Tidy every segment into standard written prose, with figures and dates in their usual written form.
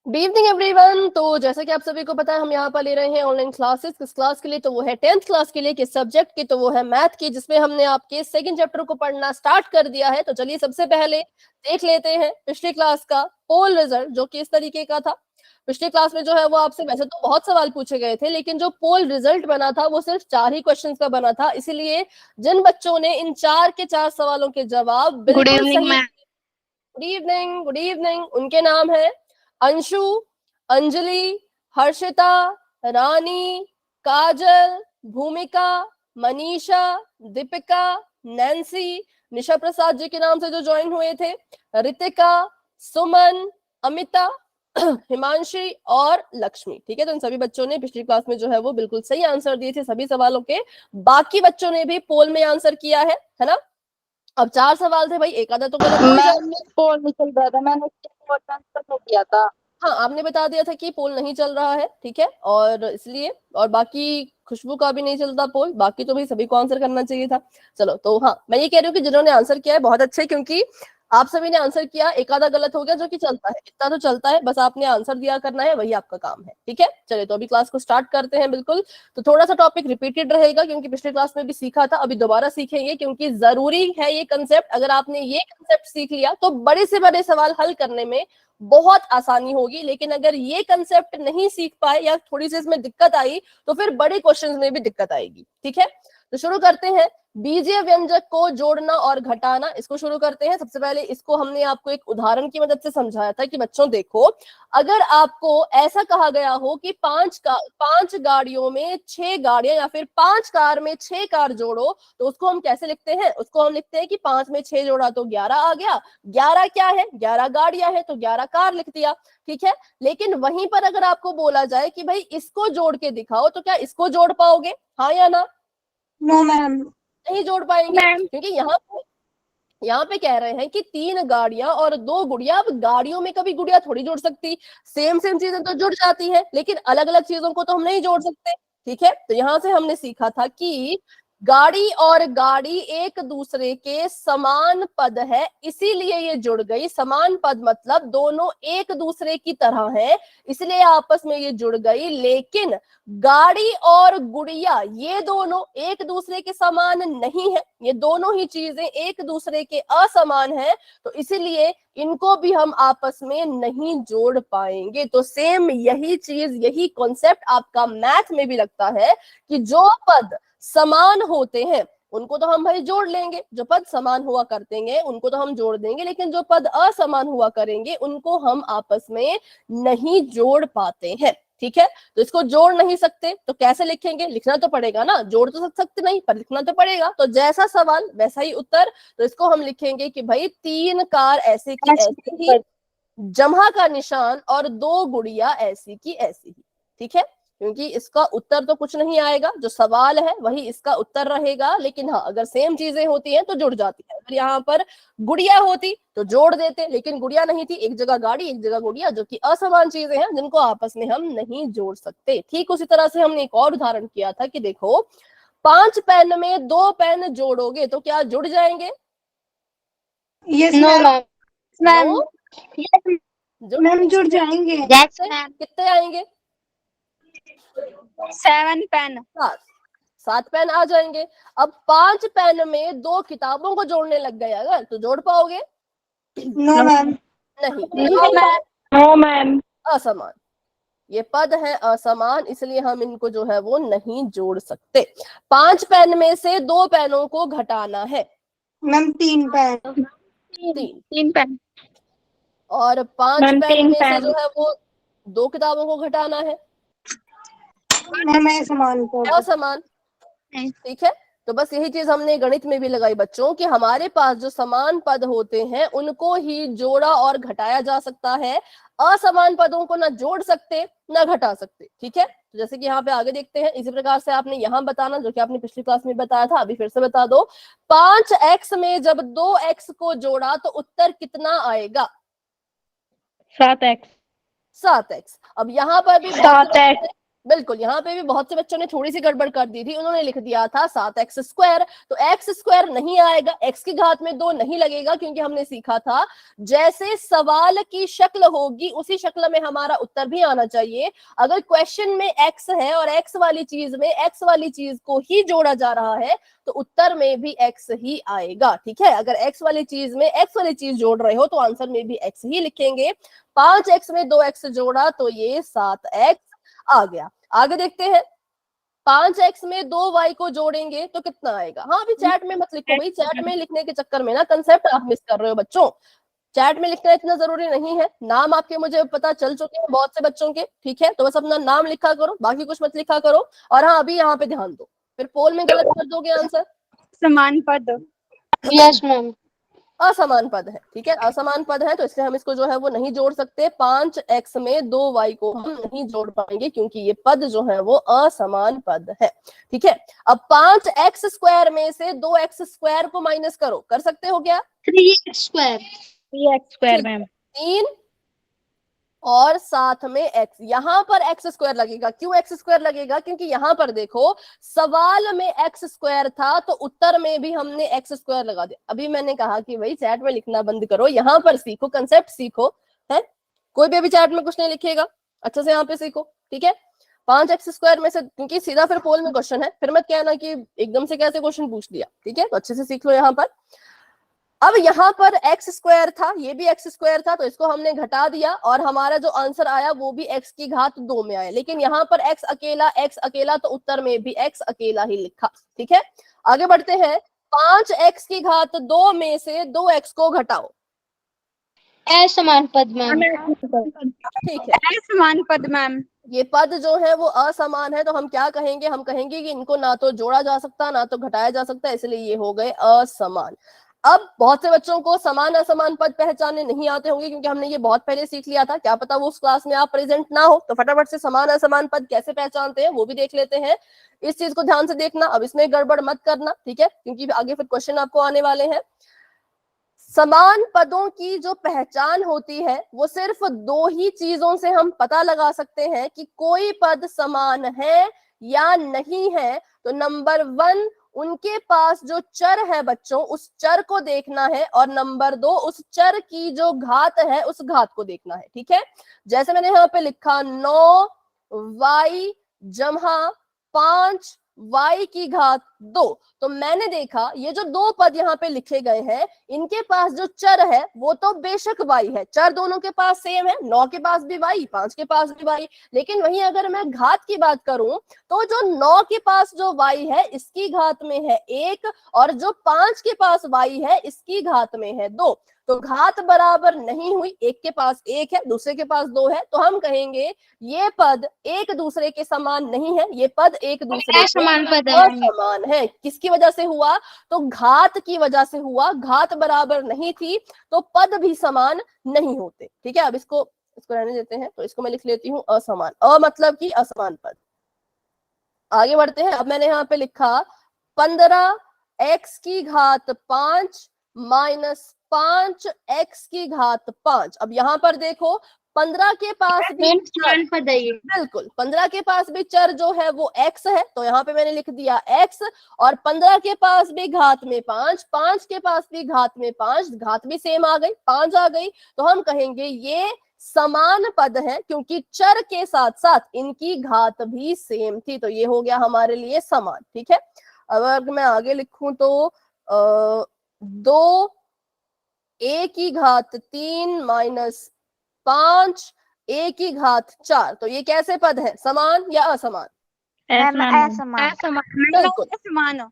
Good evening everyone. तो जैसा कि आप सभी को पता है, हम यहाँ पर ले रहे हैं ऑनलाइन क्लासेस। किस क्लास के लिए? तो वो है 10th क्लास के लिए। किस सब्जेक्ट की? तो वो है मैथ की, जिसमें हमने आपके सेकंड चैप्टर को पढ़ना स्टार्ट कर दिया है। तो चलिए सबसे पहले देख लेते हैं पिछली क्लास का पोल रिजल्ट, जो कि इस तरीके का था। पिछली क्लास में जो है वो आपसे वैसे तो बहुत सवाल पूछे गए थे, लेकिन जो पोल रिजल्ट बना था वो सिर्फ 4 ही क्वेश्चंस का बना था। इसीलिए जिन बच्चों ने इन 4 के 4 सवालों के जवाब बिल्कुल सही, गुड इवनिंग, उनके नाम है अंशु, अंजलि, हर्षिता, रानी, काजल, भूमिका, मनीषा, दीपिका, नैन्सी, निशा प्रसाद जी के नाम से जो ज्वाइन हुए थे, रितिका, सुमन, अमिता, हिमांशी और लक्ष्मी। ठीक है, तो इन सभी बच्चों ने पिछली क्लास में जो है वो बिल्कुल सही आंसर दिए थे सभी सवालों के। बाकी बच्चों ने भी पोल में आंसर किया है ना। अब 4 सवाल थे भाई, एक आधा तो गलत हो ही जाए। पोल नहीं चल रहा था, मैंने किया था। हाँ, आपने बता दिया था कि पोल नहीं चल रहा है, ठीक है, और इसलिए, और बाकी खुशबू का भी नहीं चलता पोल, बाकी तो भाई सभी को आंसर करना चाहिए था। चलो, तो हाँ, मैं ये कह रही हूँ कि जिन्होंने आंसर किया है बहुत अच्छे, क्योंकि आप सभी ने आंसर किया, एक आधा गलत हो गया जो कि चलता है, इतना तो चलता है, बस आपने आंसर दिया करना है, वही आपका काम है। ठीक है, चलिए तो अभी क्लास को स्टार्ट करते हैं। बिल्कुल, तो थोड़ा सा टॉपिक रिपीटेड रहेगा, क्योंकि पिछले क्लास में भी सीखा था, अभी दोबारा सीखेंगे, क्योंकि जरूरी है ये कंसेप्ट। अगर आपने ये कंसेप्ट सीख लिया तो बड़े से बड़े सवाल हल करने में बहुत आसानी होगी। लेकिन अगर ये कंसेप्ट नहीं सीख पाए या थोड़ी सी इसमें दिक्कत आई, तो फिर बड़े क्वेश्चंस में भी दिक्कत आएगी। ठीक है, तो शुरू करते हैं। बीजीय व्यंजक को जोड़ना और घटाना, इसको शुरू करते हैं। सबसे पहले इसको हमने आपको एक उदाहरण की मदद से समझाया था कि बच्चों देखो, अगर आपको ऐसा कहा गया हो कि 5 गाड़ियों में 6 गाड़ियां, या फिर 5 कार में 6 कार जोड़ो, तो उसको हम कैसे लिखते हैं? उसको हम लिखते हैं कि 5 में 6 जोड़ा तो 11 आ गया। 11 क्या है? 11 गाड़ियां है, तो 11 कार लिख दिया। ठीक है, लेकिन वहीं पर अगर आपको बोला जाए कि भाई इसको जोड़ के दिखाओ, तो क्या इसको जोड़ पाओगे? हाँ या ना? नो मैम, नहीं जोड़ पाएंगे, क्योंकि यहाँ पे कह रहे हैं कि 3 गाड़ियां और 2 गुड़िया। अब गाड़ियों में कभी गुड़िया थोड़ी जोड़ सकती, सेम सेम चीजें तो जुड़ जाती है, लेकिन अलग अलग चीजों को तो हम नहीं जोड़ सकते। ठीक है, तो यहाँ से हमने सीखा था कि गाड़ी और गाड़ी एक दूसरे के समान पद है, इसीलिए ये जुड़ गई। समान पद मतलब दोनों एक दूसरे की तरह है, इसलिए आपस में ये जुड़ गई। लेकिन गाड़ी और गुड़िया ये दोनों एक दूसरे के समान नहीं है, ये दोनों ही चीजें एक दूसरे के असमान है, तो इसीलिए इनको भी हम आपस में नहीं जोड़ पाएंगे। तो सेम यही चीज, यही कॉन्सेप्ट आपका मैथ में भी लगता है कि जो पद समान होते हैं उनको तो हम भाई जोड़ लेंगे, जो पद समान हुआ करते हैं उनको तो हम जोड़ देंगे, लेकिन जो पद असमान हुआ करेंगे उनको हम आपस में नहीं जोड़ पाते हैं। ठीक है, तो इसको जोड़ नहीं सकते तो कैसे लिखेंगे? लिखना तो पड़ेगा ना, जोड़ तो सकते नहीं पर लिखना तो पड़ेगा। तो जैसा सवाल वैसा ही उत्तर। तो इसको हम लिखेंगे कि भाई 3 कार ऐसे की ऐसे ही, जमा का निशान, और 2 गुड़िया ऐसी की ऐसी ही। ठीक है, क्योंकि इसका उत्तर तो कुछ नहीं आएगा, जो सवाल है वही इसका उत्तर रहेगा। लेकिन हाँ, अगर सेम चीजें होती हैं तो जुड़ जाती है। अगर यहाँ पर गुड़िया होती तो जोड़ देते, लेकिन गुड़िया नहीं थी, एक जगह गाड़ी एक जगह गुड़िया, जो कि असमान चीजें हैं जिनको आपस में हम नहीं जोड़ सकते। ठीक उसी तरह से हमने एक और उदाहरण किया था कि देखो, 5 पेन में 2 पेन जोड़ोगे तो क्या जुड़ जाएंगे? यस मैम, मैम जुड़ जाएंगे। कितने आएंगे? 7 पेन। 7 पेन आ जाएंगे। अब 5 पेन में 2 किताबों को जोड़ने लग गए अगर, तो जोड़ पाओगे? नो मैम, नहीं, मैम, असमान। ये पद है असमान, इसलिए हम इनको जो है वो नहीं जोड़ सकते। 5 पेन में से 2 पेनों को घटाना है। Ma'am 3 pen. 3 पेन। और 5 पेन में से जो है वो 2 किताबों को घटाना है। मैम असमान। ठीक है, तो बस यही चीज हमने गणित में भी लगाई बच्चों, कि हमारे पास जो समान पद होते हैं उनको ही जोड़ा और घटाया जा सकता है, असमान पदों को ना जोड़ सकते ना घटा सकते। ठीक है, तो जैसे कि यहाँ पे आगे देखते हैं, इसी प्रकार से आपने यहाँ बताना, जो कि आपने पिछली क्लास में बताया था, अभी फिर से बता दो। 5x में जब 2x को जोड़ा तो उत्तर कितना आएगा? 7x। 7x। अब यहाँ पर भी 7x। बिल्कुल, यहाँ पे भी बहुत से बच्चों ने थोड़ी सी गड़बड़ कर दी थी, उन्होंने लिख दिया था 7x²। तो x² नहीं आएगा, x की घात में 2 नहीं लगेगा, क्योंकि हमने सीखा था जैसे सवाल की शक्ल होगी उसी शक्ल में हमारा उत्तर भी आना चाहिए। अगर क्वेश्चन में x है और x वाली चीज में x वाली चीज को ही जोड़ा जा रहा है तो उत्तर में भी x ही आएगा। ठीक है, अगर x वाली चीज में x वाली चीज जोड़ रहे हो तो आंसर में भी x ही लिखेंगे। 5x में 2x जोड़ा तो ये 7x आ गया। आगे देखते हैं, 5x में 2y को जोड़ेंगे तो कितना आएगा। हाँ, अभी चैट में मत लिखो भाई, चैट में लिखने के चक्कर में ना कंसेप्ट आप मिस कर रहे हो बच्चों। चैट में लिखना इतना जरूरी नहीं है, नाम आपके मुझे पता चल चुके हैं बहुत से बच्चों के। ठीक है, तो बस अपना नाम लिखा करो, बाकी कुछ मत लिखा करो। और हाँ, अभी यहाँ पे ध्यान दो, फिर पोल में गलत कर दोगे आंसर। समान पद। Yes ma'am. असमान पद है, ठीक है, असमान पद है तो इसलिए हम इसको जो है वो नहीं जोड़ सकते। 5x में 2y को हम नहीं जोड़ पाएंगे क्योंकि ये पद जो है वो असमान पद है। ठीक है, अब 5x² में से 2x² को माइनस करो, कर सकते हो क्या? 3x²। 3x² ma'am. 3 और साथ में x, यहां पर x² लगेगा। क्यों x² लगेगा? क्योंकि यहां पर देखो सवाल में x² था तो उत्तर में भी हमने x² लगा दिया। अभी मैंने कहा कि भाई चैट में लिखना बंद करो, यहां पर सीखो, कंसेप्ट सीखो। है, कोई भी अभी चैट में कुछ नहीं लिखेगा, अच्छे से यहाँ पे सीखो। ठीक है, 5x² में से, क्योंकि सीधा फिर पोल में क्वेश्चन है, फिर मत कहना कि एकदम से कैसे क्वेश्चन पूछ दिया। ठीक है, तो अच्छे से सीख लो यहाँ पर। अब यहाँ पर x² था, ये भी x² था, तो इसको हमने घटा दिया और हमारा जो आंसर आया वो भी x की घात 2 में आया। लेकिन यहाँ पर x अकेला तो उत्तर में भी x अकेला ही लिखा। ठीक है, आगे बढ़ते हैं। 5x की घात 2 में से 2x को घटाओ। असमान पद मैम। ठीक है, असमान पद मैम। ये पद जो है वो असमान है, तो हम क्या कहेंगे? हम कहेंगे कि इनको ना तो जोड़ा जा सकता ना तो घटाया जा सकता, इसलिए ये हो गए असमान। अब बहुत से बच्चों को समान असमान पद पहचानने नहीं आते होंगे, क्योंकि हमने ये बहुत पहले सीख लिया था। क्या पता वो उस क्लास में आप प्रेजेंट ना हो, तो फटाफट से समान असमान पद कैसे पहचानते हैं वो भी देख लेते हैं। इस चीज को ध्यान से देखना, अब इसमें गड़बड़ मत करना। ठीक है, क्योंकि आगे फिर क्वेश्चन आपको आने वाले हैं। समान पदों की जो पहचान होती है वो सिर्फ 2 ही चीजों से हम पता लगा सकते हैं कि कोई पद समान है या नहीं है। तो नंबर 1, उनके पास जो चर है बच्चों उस चर को देखना है, और नंबर 2, उस चर की जो घात है उस घात को देखना है। ठीक है, जैसे मैंने यहाँ पे लिखा 9y जमा 5y की घात 2, तो मैंने देखा ये जो 2 पद यहाँ पे लिखे गए हैं इनके पास जो चर है वो तो बेशक y है, चर दोनों के पास सेम है, 9 के पास भी y, 5 के पास भी y। लेकिन वहीं अगर मैं घात की बात करूं तो जो 9 के पास जो y है इसकी घात में है 1, और जो 5 के पास y है इसकी घात में है 2। तो घात बराबर नहीं हुई, एक के पास 1 है, दूसरे के पास 2 है, तो हम कहेंगे ये पद एक दूसरे के समान नहीं है, ये पद एक दूसरे के असमान पद है। असमान है। किसकी वजह से हुआ? तो घात की वजह से हुआ। घात बराबर नहीं थी तो पद भी समान नहीं होते। ठीक है, अब इसको रहने देते हैं, तो इसको मैं लिख लेती हूँ असमान, मतलब कि असमान पद। आगे बढ़ते हैं। अब मैंने यहाँ पे लिखा 15x की घात 5 माइनस 5x की घात 5। अब यहाँ पर देखो 15 के पास भी समान पद है ये। बिल्कुल, 15 के पास भी चर जो है वो x है, तो यहाँ पे मैंने लिख दिया x, और 15 के पास भी घात में 5, 5 के पास भी घात में 5, घात भी सेम आ गई, 5 आ गई, तो हम कहेंगे ये समान पद है, क्योंकि चर के साथ साथ इनकी घात भी सेम थी, तो ये हो गया हमारे लिए समान। ठीक है, अब अगर मैं आगे लिखूं तो 2a की घात 3 माइनस 5a की घात 4, तो ये कैसे पद है? समान या असमान? असमान। बिल्कुल, असमान।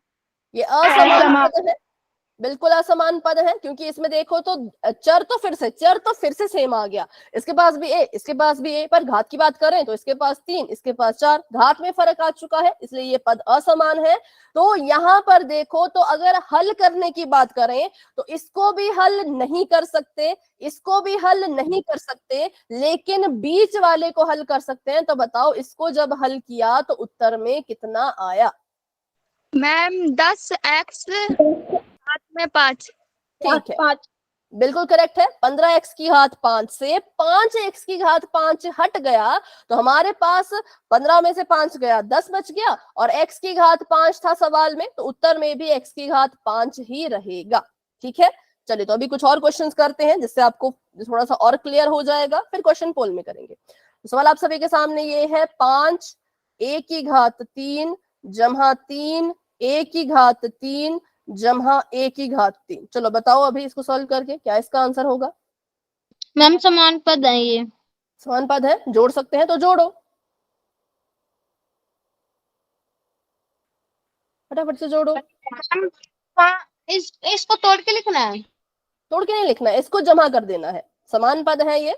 ये असमान पद है, बिल्कुल असमान पद है, क्योंकि इसमें देखो तो चर तो फिर से सेम आ गया। इसके पास भी a, इसके पास भी a, पर घात की बात करें तो इसके पास 3, इसके पास 4, घात में फर्क आ चुका है, इसलिए ये पद असमान है। तो यहाँ पर देखो तो अगर हल करने की बात करें तो इसको भी हल नहीं कर सकते, इसको भी हल नहीं कर सकते, लेकिन बीच वाले को हल कर सकते हैं। तो बताओ इसको जब हल किया तो उत्तर में कितना आया? मैम 10x में 5। ठीक है, बिल्कुल करेक्ट है। 15x की घात 5 से 5x की घात 5 हट गया तो हमारे पास 15 में से 5 गया 10 बच गया, और x की घात 5 था सवाल में, तो उत्तर में भी x की घात 5 ही रहेगा। ठीक है, चलिए तो अभी कुछ और क्वेश्चंस करते हैं जिससे आपको थोड़ा सा और क्लियर हो जाएगा, फिर क्वेश्चन पोल में करेंगे। तो सवाल आप सभी के सामने ये है, 5 a की घात 3 जमा 3 a की घात 3 जमा a की घात 3। चलो बताओ अभी इसको सॉल्व करके क्या इसका आंसर होगा। मैम समान पद है ये। समान पद है, जोड़ सकते हैं तो जोड़ो, फटाफट से जोड़ो। इसको तोड़ के लिखना है। तोड़ के नहीं लिखना है, इसको जमा कर देना है। समान पद है ये,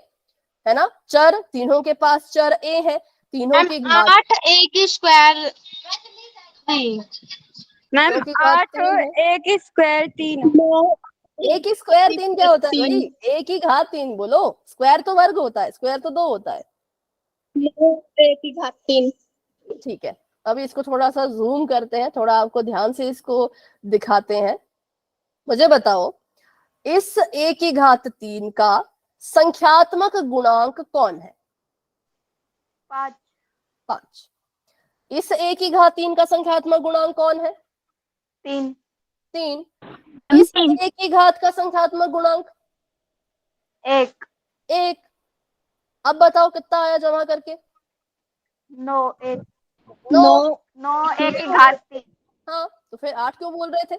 है ना। चर, तीनों के पास चर a है, तीनों की घात 8a की स्क्वायर 3। मैम तीनों की घात 3 है। 8a की स्क्वायर 3। a की स्क्वायर 3 क्या होता है भाई, a की घात 3 बोलो। स्क्वायर तो वर्ग होता है, स्क्वायर तो 2 होता है। a की घात 3। ठीक है, अभी इसको थोड़ा सा जूम करते हैं, थोड़ा आपको ध्यान से इसको दिखाते हैं। मुझे बताओ, इस a की घात 3 का संख्यात्मक गुणांक कौन है। 5। इस a की घात 3 का संख्यात्मक गुणांक कौन है। 3। इस a की घात का संख्यात्मक गुणांक 1। अब बताओ कितना आया जमा करके। 9 1 9 a की घात 3। हाँ, तो फिर 8 क्यों बोल रहे थे।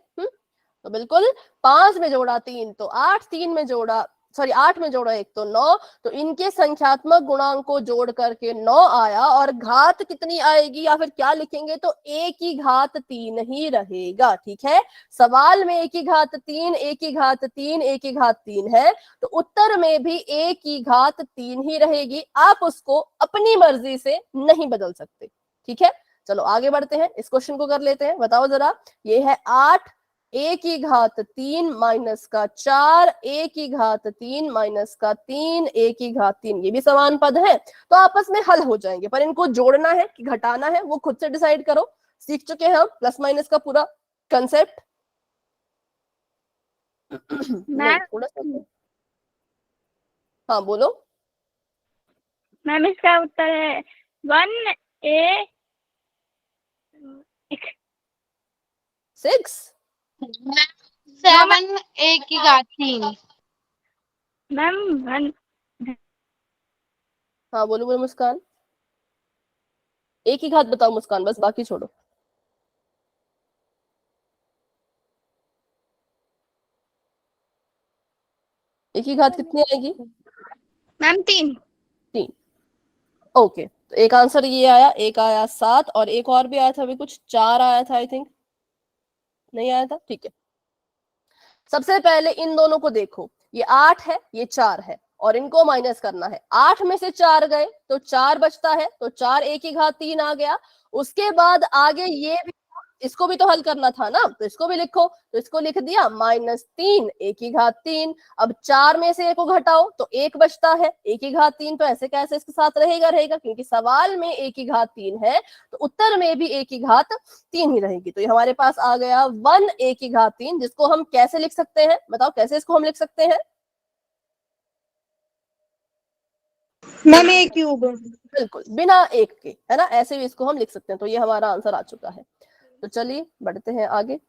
तो बिल्कुल 5 में जोड़ा 3 तो 8, 3 में जोड़ा 8 में जोड़ा 1 तो 9, तो इनके संख्यात्मक गुणांक को जोड़ करके 9 आया, और घात कितनी आएगी या फिर क्या लिखेंगे तो a की घात 3 ही रहेगा। ठीक है, सवाल में a की घात 3 a की घात 3 a की घात 3 है, तो उत्तर में भी a की घात 3 ही रहेगी। आप उसको अपनी मर्जी से नहीं बदल सकते। ठीक है, चलो आगे बढ़ते हैं, इस क्वेश्चन को कर लेते हैं। बताओ जरा, ये है 8 a की घात 3 माइनस का 4 a की घात 3 माइनस का 3 a की घात 3, ये भी समान पद है तो आपस में हल हो जाएंगे, पर इनको जोड़ना है कि घटाना है वो खुद से डिसाइड करो। सीख चुके हैं हम प्लस माइनस का पूरा कंसेप्ट। थोड़ा सा, हाँ बोलो। मैम इसका उत्तर है 1a 6। 7a की घात 3। मैम 1 हाँ बोलो बोलो मुस्कान, एक ही घात बताओ मुस्कान, बस बाकी छोड़ो। एक ही घात कितनी आएगी मैम 3। 3। ओके, तो एक आंसर ये आया, एक आया 7 और एक और भी आया था, अभी कुछ 4 आया था आई थिंक, नहीं आया था। ठीक है, सबसे पहले इन दोनों को देखो, ये 8 है ये 4 है और इनको माइनस करना है। 8 में से 4 गए तो 4 बचता है, तो 4 a की घात 3 आ गया। उसके बाद आगे ये भी, इसको भी तो हल करना था ना, तो इसको भी लिखो, तो इसको लिख दिया -3 a की घात 3। अब 4 में से 1 को घटाओ तो 1 बचता है, a की घात 3 तो ऐसे कैसे इसके साथ रहेगा क्योंकि सवाल में a की घात 3 है, तो उत्तर में भी a की घात 3 ही रहेगी। तो ये हमारे पास आ गया 1 a की घात 3, जिसको हम कैसे लिख सकते हैं, बताओ कैसे इसको हम लिख सकते हैं। Ma'am a cube. बिल्कुल बिना 1 के, है ना, ऐसे भी इसको हम लिख सकते हैं। तो ये हमारा आंसर आ चुका है। तो चलिए बढ़ते हैं आगे।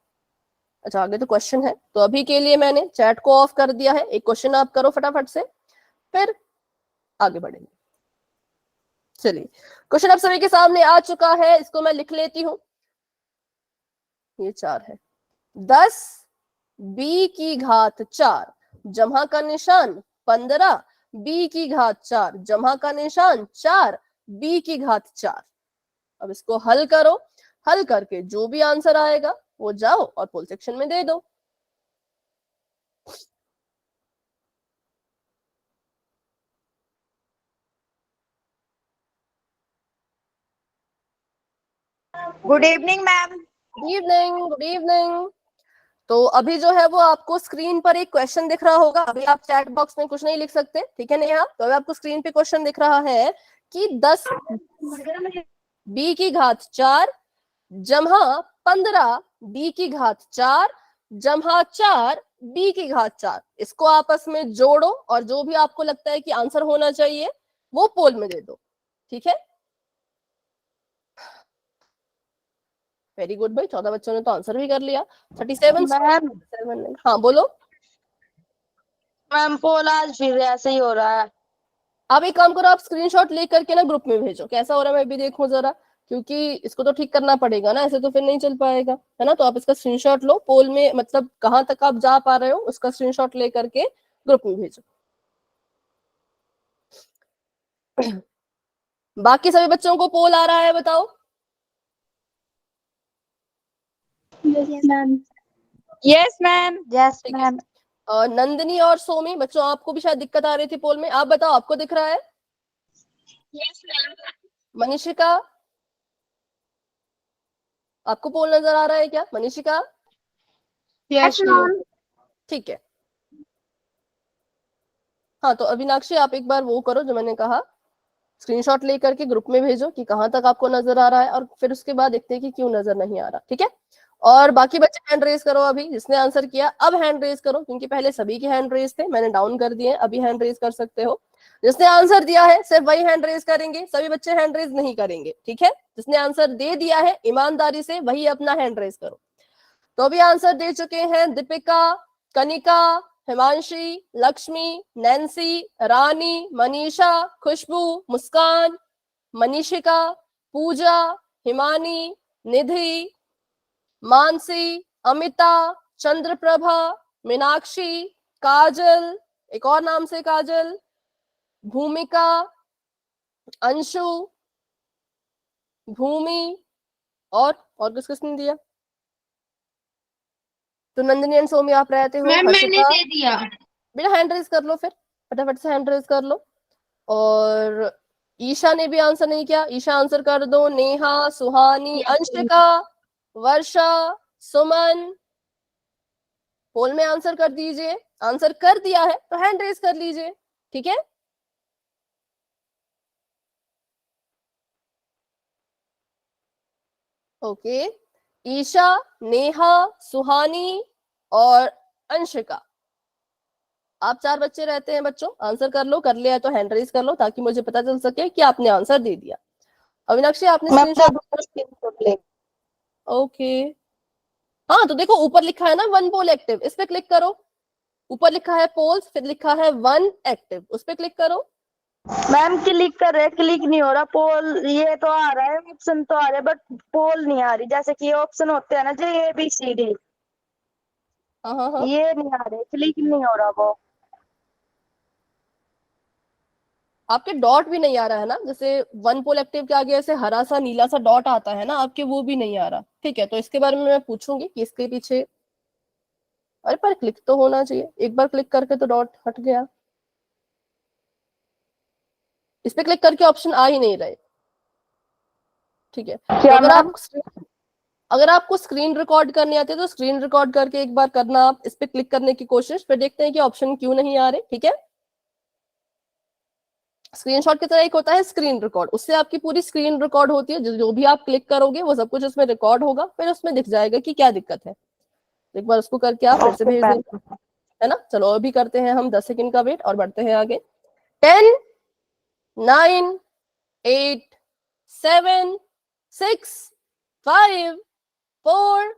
अच्छा, आगे तो क्वेश्चन है, तो अभी के लिए मैंने चैट को ऑफ कर दिया है। एक क्वेश्चन आप करो फटाफट से, फिर आगे बढ़ेंगे। चलिए, क्वेश्चन आप सभी के सामने आ चुका है, इसको मैं लिख लेती हूँ। ये 4 है। 10 b की घात 4 जमा का निशान 15 b की घात 4 जमा का निशान 4 b की घात 4। अब इसको हल करो, हल करके जो भी आंसर आएगा वो जाओ और पोल सेक्शन में दे दो। Good evening ma'am. Good evening, good evening. तो अभी जो है वो आपको स्क्रीन पर एक क्वेश्चन दिख रहा होगा। अभी आप चैट बॉक्स में कुछ नहीं लिख सकते, ठीक है नेहा। तो अभी आपको स्क्रीन पे क्वेश्चन दिख रहा है कि 10 b की घात 4 जमा 15 b की घात 4 जमा 4 b की घात 4, इसको आपस में जोड़ो और जो भी आपको लगता है कि आंसर होना चाहिए वो पोल में दे दो, ठीक है। वेरी गुड भाई, 14 बच्चों ने तो आंसर भी कर लिया। 37 मैम 7 हाँ बोलो। मैम पोल आज फिर ऐसे ही हो रहा है। आप एक काम करो, आप स्क्रीनशॉट ले करके ना ग्रुप में भेजो, कैसा हो रहा है मैं भी देखूं जरा, क्योंकि इसको तो ठीक करना पड़ेगा ना, ऐसे तो फिर नहीं चल पाएगा, है ना। तो आप इसका स्क्रीनशॉट लो, पोल में मतलब कहाँ तक आप जा पा रहे हो उसका स्क्रीनशॉट ले करके ग्रुप में भेजो। बाकी सभी बच्चों को पोल आ रहा है, बताओ। Yes ma'am. Yes ma'am. Yes ठीक है। मैम। नंदिनी और सोमी बच्चों, आपको भी शायद दिक्कत आ रही थी पोल में, आप बताओ आपको दिख रहा है। Yes ma'am. मनीषिका, आपको पोल नजर आ रहा है क्या मनीषिका? Yes ma'am. ठीक है। हाँ तो अविनाक्षी आप एक बार वो करो जो मैंने कहा, स्क्रीनशॉट लेकर के ग्रुप में भेजो कि कहाँ तक आपको नजर आ रहा है, और फिर उसके बाद देखते हैं कि क्यों नजर नहीं आ रहा, ठीक है। और बाकी बच्चे हैंड रेज करो, अभी जिसने आंसर किया अब हैंड रेज करो, क्योंकि पहले सभी के हैंड रेज थे, मैंने डाउन कर दिए, अभी हैंड रेज कर सकते हो। जिसने आंसर दिया है सिर्फ वही हैंड रेज करेंगे, सभी बच्चे हैंड रेज नहीं करेंगे, ठीक है। जिसने आंसर दे दिया है ईमानदारी से वही अपना हैंड रेज करो। तो अभी आंसर दे चुके हैं दीपिका, कनिका, हिमांशी, लक्ष्मी, नैन्सी, रानी, मनीषा, खुशबू, मुस्कान, मनीषिका, पूजा, हिमानी, निधि, मानसी, अमिता, चंद्रप्रभा, मीनाक्षी, काजल, एक और नाम से काजल, भूमिका, अंशु, भूमि, और किसने दिया? तो नंदिनी एंड सोमी आप रहते हो। मैम मैंने हर्षिता, दे दिया। बेटा हैंड रेज कर लो, फिर फटाफट से हैंड रेज कर लो। और ईशा ने भी आंसर नहीं किया, ईशा आंसर कर दो। नेहा, सुहानी, अंशिका, वर्षा, सुमन, पोल में आंसर कर दीजिए। आंसर कर दिया है तो हैंड रेज कर लीजिए, ठीक है। ओके, ईशा, नेहा, सुहानी और अंशिका, आप 4 बच्चे रहते हैं बच्चों। आंसर कर लो, कर लिया है तो हैंड रेज कर लो ताकि मुझे पता चल सके कि आपने आंसर दे दिया। अविनाक्षी आपने मैं स्क्रीनशॉट। ले। ओके, हाँ तो देखो ऊपर लिखा है ना वन पोल एक्टिव, इस पे क्लिक करो। ऊपर लिखा है पोल्स, फिर लिखा है वन एक्टिव, उस पे क्लिक करो। मैम क्लिक कर रहे, क्लिक नहीं हो रहा। पोल ये तो आ रहा है, ऑप्शन तो आ रहे, बट पोल नहीं आ रही। जैसे कि ऑप्शन होते हैं ना जो ABCD, हाँ हाँ हाँ, ये नहीं आ रहे, क्लिक नहीं हो रहा वो। आपके डॉट भी नहीं आ रहा है ना, जैसे वन पोल एक्टिव के आगे ऐसे हरा सा नीला सा डॉट आता है ना, आपके वो भी नहीं आ रहा। ठीक है, तो इसके बारे में मैं पूछूंगी कि इसके पीछे, अरे पर क्लिक तो होना चाहिए, एक बार क्लिक करके तो डॉट हट गया। इस पे क्लिक करके ऑप्शन आ ही नहीं रहे। ठीक है, तो क्या अगर मैम? अगर आपको स्क्रीन रिकॉर्ड करनी आती है तो स्क्रीन रिकॉर्ड करके एक बार करना आप इस पे क्लिक करने की कोशिश, फिर देखते हैं कि ऑप्शन क्यों नहीं आ रहे, ठीक है। स्क्रीनशॉट की तरह एक होता है स्क्रीन रिकॉर्ड, उससे आपकी पूरी स्क्रीन रिकॉर्ड होती है, जो भी आप क्लिक करोगे वो सब कुछ उसमें रिकॉर्ड होगा, फिर उसमें दिख जाएगा कि क्या दिक्कत है। एक बार उसको करके आप फिर से ओके भेज मैम। देना, है ना। चलो अभी करते हैं हम 10 सेकंड का वेट और बढ़ते हैं आगे। 10, 9, 8, 7, 6, 5, 4,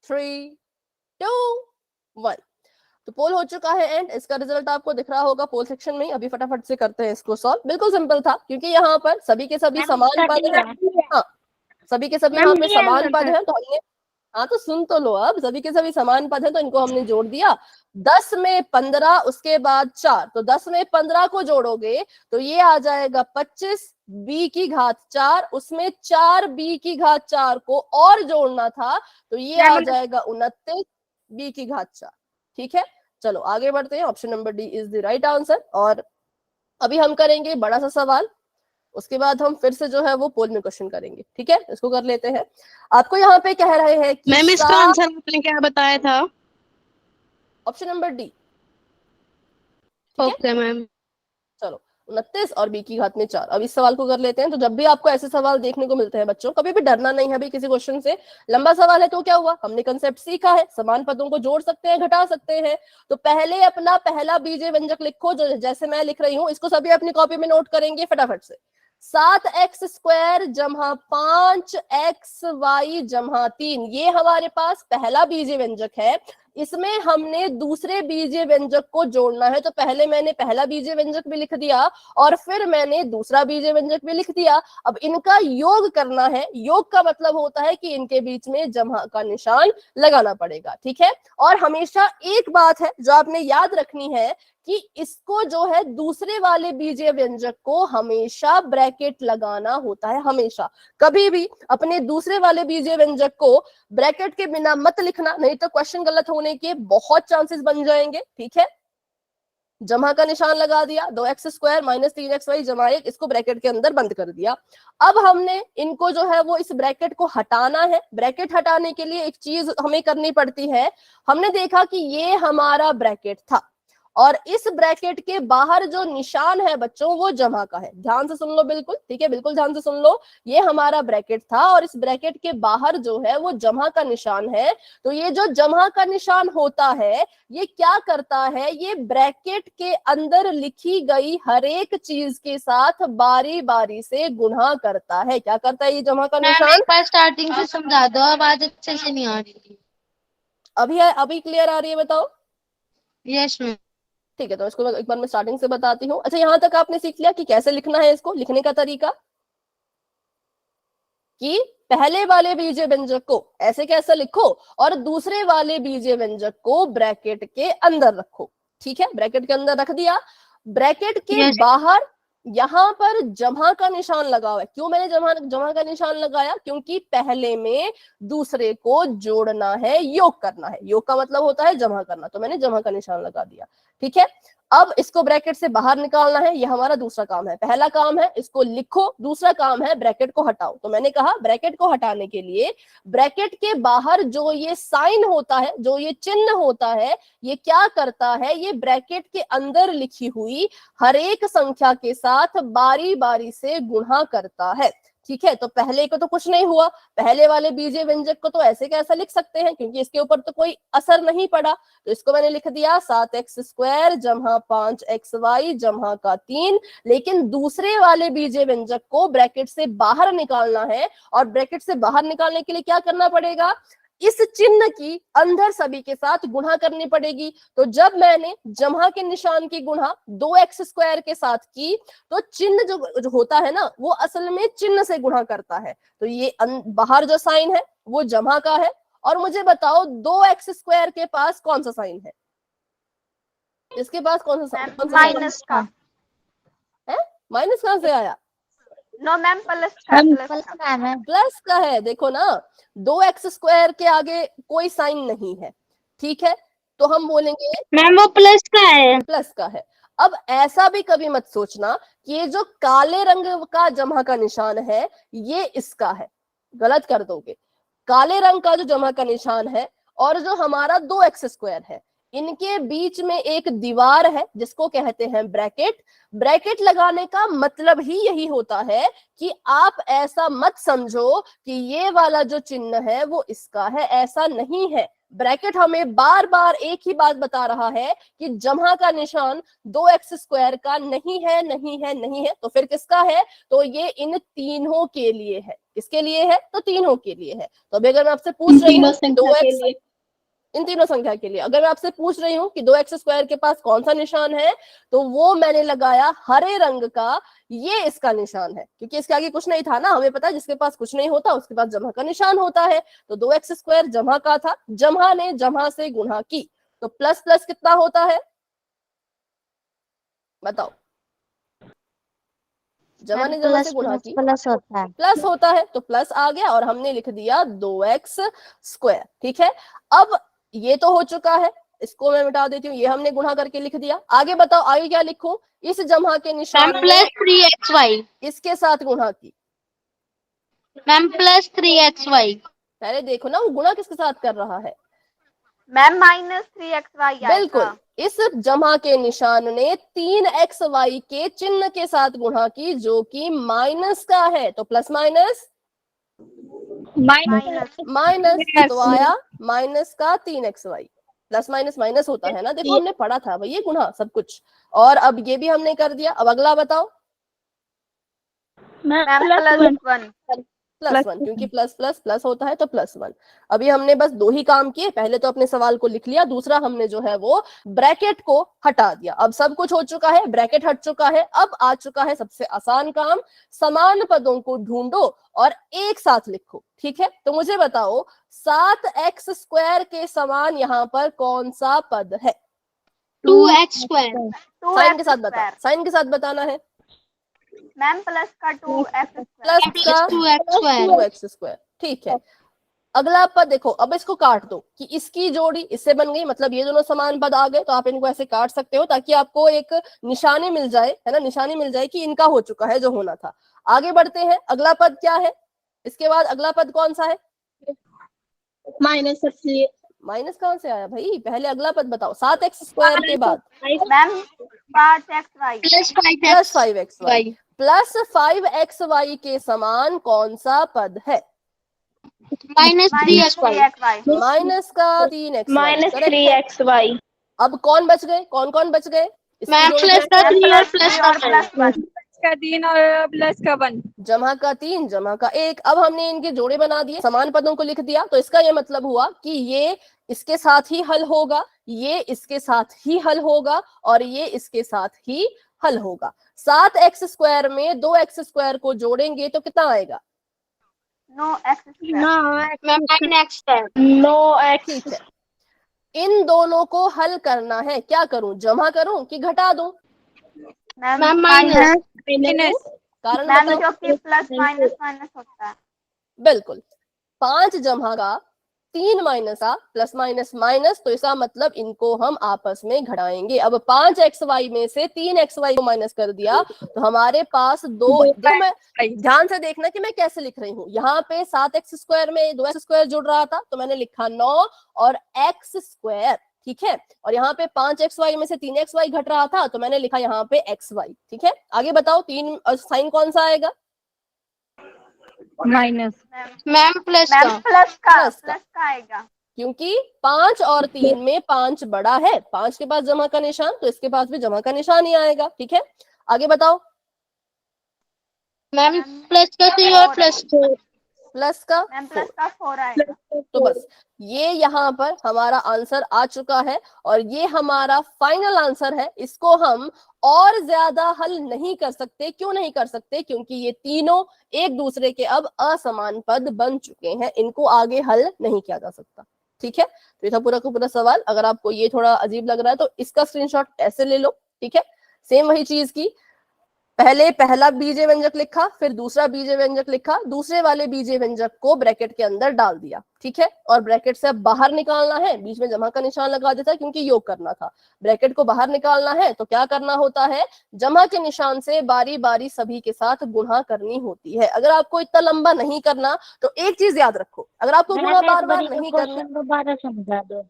3, 2, 1। तो पोल हो चुका है एंड इसका रिजल्ट आपको दिख रहा होगा पोल सेक्शन में। अभी फटाफट से करते हैं इसको सॉल्व। बिल्कुल सिंपल था, क्योंकि यहाँ पर सभी के सभी समान पद है। हाँ, सभी के सभी यहाँ पे समान पद है, तो हमने, हाँ तो सुन तो लो, अब सभी के सभी समान पद है तो इनको हमने जोड़ दिया। 10 में 15 उसके बाद 4, तो 10 में 15 को जोड़ोगे तो ये आ जाएगा 25 b की घात 4, उसमें 4 b की घात 4 को और जोड़ना था तो ये आ जाएगा 29 b की घात 4। ठीक है, चलो आगे बढ़ते हैं। Option number D is the right answer. और अभी हम करेंगे बड़ा सा सवाल, उसके बाद हम फिर से जो है वो पोल में क्वेश्चन करेंगे, ठीक है। इसको कर लेते हैं। आपको यहाँ पे कह रहे हैं कि मैम इसका आंसर आपने क्या बताया था? ऑप्शन नंबर डी, ठीक है। Okay ma'am. चलो 29 और b की घात में 4। अब इस सवाल को कर लेते हैं। तो जब भी आपको ऐसे सवाल देखने को मिलते हैं बच्चों, कभी भी डरना नहीं है। अभी किसी क्वेश्चन से लंबा सवाल है तो क्या हुआ, हमने कंसेप्ट सीखा है, समान पदों को जोड़ सकते हैं, घटा सकते हैं। तो पहले अपना पहला बीजीय व्यंजक लिखो, जो जैसे मैं लिख रही हूँ, इसको सभी अपनी कॉपी में नोट करेंगे फटाफट से। 7x² जमा 5xy जमा 3, ये हमारे पास पहला बीजीय व्यंजक है। इसमें हमने दूसरे बीजीय व्यंजक को जोड़ना है। तो पहले मैंने पहला बीजीय व्यंजक भी लिख दिया और फिर मैंने दूसरा बीजीय व्यंजक भी लिख दिया। अब इनका योग करना है। योग का मतलब होता है कि इनके बीच में जमा का निशान लगाना पड़ेगा, ठीक है। और हमेशा एक बात है जो आपने याद रखनी है कि इसको जो है दूसरे वाले बीजीय व्यंजक को हमेशा ब्रैकेट लगाना होता है। हमेशा, कभी भी अपने दूसरे वाले बीजीय व्यंजक को ब्रैकेट के बिना मत लिखना, नहीं तो क्वेश्चन गलत होने के बहुत चांसेस बन जाएंगे, ठीक है। जमा का निशान लगा दिया, 2x² माइनस 3xy जमा 1, इसको ब्रैकेट के अंदर बंद कर दिया। अब हमने इनको जो है वो इस ब्रैकेट को हटाना है। ब्रैकेट हटाने के लिए एक चीज हमें करनी पड़ती है। हमने देखा कि ये हमारा ब्रैकेट था और इस ब्रैकेट के बाहर जो निशान है बच्चों वो जमा का है। ध्यान से सुन लो, बिल्कुल ठीक है, बिल्कुल ध्यान से सुन लो। ये हमारा ब्रैकेट था और इस ब्रैकेट के बाहर जो है वो जमा का निशान है। तो ये जो जमा का निशान होता है ये क्या करता है, ये ब्रैकेट के अंदर लिखी गई हर एक चीज के साथ बारी बारी से गुणा करता है। क्या करता है ये जमा का मैम निशान? एक बार स्टार्टिंग से समझा दो, आवाज अच्छे से नहीं आ रही। अभी क्लियर आ रही है, बताओ। Yes ma'am. ठीक है, तो इसको एक बार मैं स्टार्टिंग से बताती हूँ। अच्छा, यहां तक आपने सीख लिया कि कैसे लिखना है, इसको लिखने का तरीका, कि पहले वाले बीजीय व्यंजक को ऐसे कैसे लिखो और दूसरे वाले बीजीय व्यंजक को ब्रैकेट के अंदर रखो, ठीक है। ब्रैकेट के अंदर रख दिया, ब्रैकेट के Yes. बाहर यहां पर जमा का निशान लगा हुआ है। क्यों मैंने जमा का निशान लगाया? क्योंकि पहले में दूसरे को जोड़ना है, योग करना है। योग का मतलब होता है जमा करना, तो मैंने जमा का निशान लगा दिया, ठीक है। अब इसको ब्रैकेट से बाहर निकालना है, यह हमारा दूसरा काम है। पहला काम है इसको लिखो, दूसरा काम है ब्रैकेट को हटाओ। तो मैंने कहा ब्रैकेट को हटाने के लिए ब्रैकेट के बाहर जो ये साइन होता है, जो ये चिन्ह होता है, ये क्या करता है, ये ब्रैकेट के अंदर लिखी हुई हर एक संख्या के साथ बारी बारी से गुणा करता है, ठीक है। तो पहले को तो कुछ नहीं हुआ, पहले वाले बीजीय व्यंजक को तो ऐसे कैसा लिख सकते हैं क्योंकि इसके ऊपर तो कोई असर नहीं पड़ा। तो इसको मैंने लिख दिया 7x² जमा 5xy जमा का 3। लेकिन दूसरे वाले बीजीय व्यंजक को ब्रैकेट से बाहर निकालना है और ब्रैकेट से बाहर निकालने के लिए क्या करना पड़ेगा, इस चिन्ह की अंदर सभी के साथ गुणा करनी पड़ेगी। तो जब मैंने जमा के निशान की गुणा 2x² के साथ की तो चिन्ह जो होता है ना वो असल में चिन्ह से गुणा करता है। तो ये बाहर जो साइन है वो जमा का है। और मुझे बताओ 2x² के पास कौन सा साइन है? इसके पास कौन सा माइनस का है? माइनस कहां से आया? नो मैम, प्लस का प्लस का है। देखो ना, 2x² के आगे कोई साइन नहीं है, ठीक है। तो हम बोलेंगे मैम वो प्लस का है। प्लस का है। अब ऐसा भी कभी मत सोचना कि ये जो काले रंग का जमा का निशान है ये इसका है, गलत कर दोगे। काले रंग का जो जमा का निशान है और जो हमारा 2x² है, इनके बीच में एक दीवार है जिसको कहते हैं ब्रैकेट। ब्रैकेट लगाने का मतलब ही यही होता है कि आप ऐसा मत समझो कि ये वाला जो चिन्ह है वो इसका है, ऐसा नहीं है। ब्रैकेट हमें बार बार एक ही बात बता रहा है कि जमा का निशान 2x² का नहीं है, नहीं है, नहीं है। तो फिर किसका है? तो ये इन तीनों के लिए है। किसके लिए है? तो तीनों के लिए है। तो अभी अगर मैं आपसे पूछ रही हूँ 2x, इन तीनों संख्या के लिए अगर मैं आपसे पूछ रही हूँ कि 2x² के पास कौन सा निशान है, तो वो मैंने लगाया हरे रंग का, ये इसका निशान है। क्योंकि इसके आगे कुछ नहीं था ना, हमें पता है जिसके पास कुछ नहीं होता उसके पास जमा का निशान होता है। तो 2x² जमा का था, जमा ने जमा से गुणा की, तो प्लस प्लस कितना होता है बताओ? जमा ने जमा से गुणा की, प्लस होता है। प्लस होता है, तो प्लस आ गया और हमने लिख दिया 2x², ठीक है। अब ये तो हो चुका है, इसको मैं मिटा देती हूँ, ये हमने गुणा करके लिख दिया। आगे बताओ आगे क्या लिखूं? इस जमा के निशान प्लस 3xy इसके साथ गुणा की। Ma'am plus 3xy। पहले देखो ना वो गुणा किसके साथ कर रहा है? मैम -3xy बिल्कुल, इस जमा के निशान ने 3xy के चिन्ह के साथ गुणा की जो कि माइनस का है, तो प्लस माइनस माइनस माइनस, तो आया माइनस का 3xy। प्लस माइनस माइनस होता है ना, देखो हमने पढ़ा था भाई ये गुणा सब कुछ। और अब ये भी हमने कर दिया, अब अगला बताओ। प्लस वन, क्योंकि प्लस प्लस प्लस होता है तो प्लस वन। अभी हमने बस दो ही काम किए, पहले तो अपने सवाल को लिख लिया, दूसरा हमने जो है वो ब्रैकेट को हटा दिया। अब सब कुछ हो चुका है, ब्रैकेट हट चुका है, अब आ चुका है सबसे आसान काम, समान पदों को ढूंढो और एक साथ लिखो। ठीक है, तो मुझे बताओ 7x² के समान यहाँ पर कौन सा पद है? 2x²। साइन के साथ बता, साइन के साथ बताना है। मैम प्लस का 2x²। प्लस का 2x²। 2x²। ठीक है, अगला पद देखो, अब इसको काट दो कि इसकी जोड़ी इससे बन गई, मतलब ये दोनों समान पद आ गए, तो आप इनको ऐसे काट सकते हो ताकि आपको एक निशानी मिल जाए, है ना, निशानी मिल जाए कि इनका हो चुका है जो होना था। आगे बढ़ते हैं, अगला पद क्या है? इसके बाद अगला पद कौन सा है? माइनस। माइनस कहां से आया भाई? पहले अगला पद बताओ, 7x² के बाद ma'am 5xy plus 5xy। Plus 5xy के समान कौन सा पद है? -3xy। माइनस का 3xy। -3xy। अब कौन बच गए, कौन कौन बच गए? मैम प्लस का 3 और प्लस का 1। का 3 और प्लस का 1। जमा का 3 जमा का 1। अब हमने इनके जोड़े बना दिए, समान पदों को लिख दिया, तो इसका यह मतलब हुआ कि ये इसके साथ ही हल होगा, ये इसके साथ ही हल होगा और ये इसके साथ ही हल होगा। 7x² में 2x² को जोड़ेंगे तो कितना आएगा? 9x²। मैम 9x है। 9x। ठीक है, इन दोनों को हल करना है, क्या करूं, जमा करूं कि घटा दूं? Ma'am minus. कारण मैम बताओ। क्योंकि प्लस माइनस माइनस होता है। बिल्कुल, 5 जमा का 3 माइनस का प्लस माइनस माइनस, तो इसका मतलब इनको हम आपस में घटाएंगे। अब 5xy में से 3xy को माइनस कर दिया तो हमारे पास दो, देखो मैं ध्यान से देखना कि मैं कैसे लिख रही हूँ। यहाँ पे 7x² में 2x² जुड़ रहा था तो मैंने लिखा 9 और x²। ठीक है, और यहाँ पे 5xy में से 3xy घट रहा था तो मैंने लिखा यहाँ पे xy। ठीक है, आगे बताओ, 3 साइन कौन सा आएगा? माइनस। मैम प्लस का आएगा, क्योंकि 5 और 3 में 5 बड़ा है, 5 के पास जमा का निशान, तो इसके पास भी जमा का निशान ही आएगा। ठीक है, आगे बताओ। मैम प्लस का 3 और प्लस 4। प्लस का मैम 4। प्लस का 4 आएगा। तो बस ये यहाँ पर हमारा आंसर आ चुका है और ये हमारा फाइनल आंसर है। इसको हम और ज्यादा हल नहीं कर सकते। क्यों नहीं कर सकते? क्योंकि ये तीनों एक दूसरे के अब असमान पद बन चुके हैं, इनको आगे हल नहीं किया जा सकता। ठीक है, तो ये था पूरा का पूरा सवाल। अगर आपको ये थोड़ा अजीब लग रहा है तो इसका स्क्रीनशॉट ऐसे ले लो। ठीक है, सेम वही चीज की, पहले पहला बीजे व्यंजक लिखा, फिर दूसरा बीजे व्यंजक लिखा, दूसरे वाले बीजे व्यंजक को ब्रैकेट के अंदर डाल दिया। ठीक है, और ब्रैकेट से अब बाहर निकालना है, बीच में जमा का निशान लगा देता क्योंकि योग करना था। ब्रैकेट को बाहर निकालना है तो क्या करना होता है? जमा के निशान से बारी बारी सभी के साथ गुणा करनी होती है। अगर आपको इतना लंबा नहीं करना तो एक चीज याद रखो, अगर आपको गुणा बार बार नहीं करना, दोबारा समझा दो।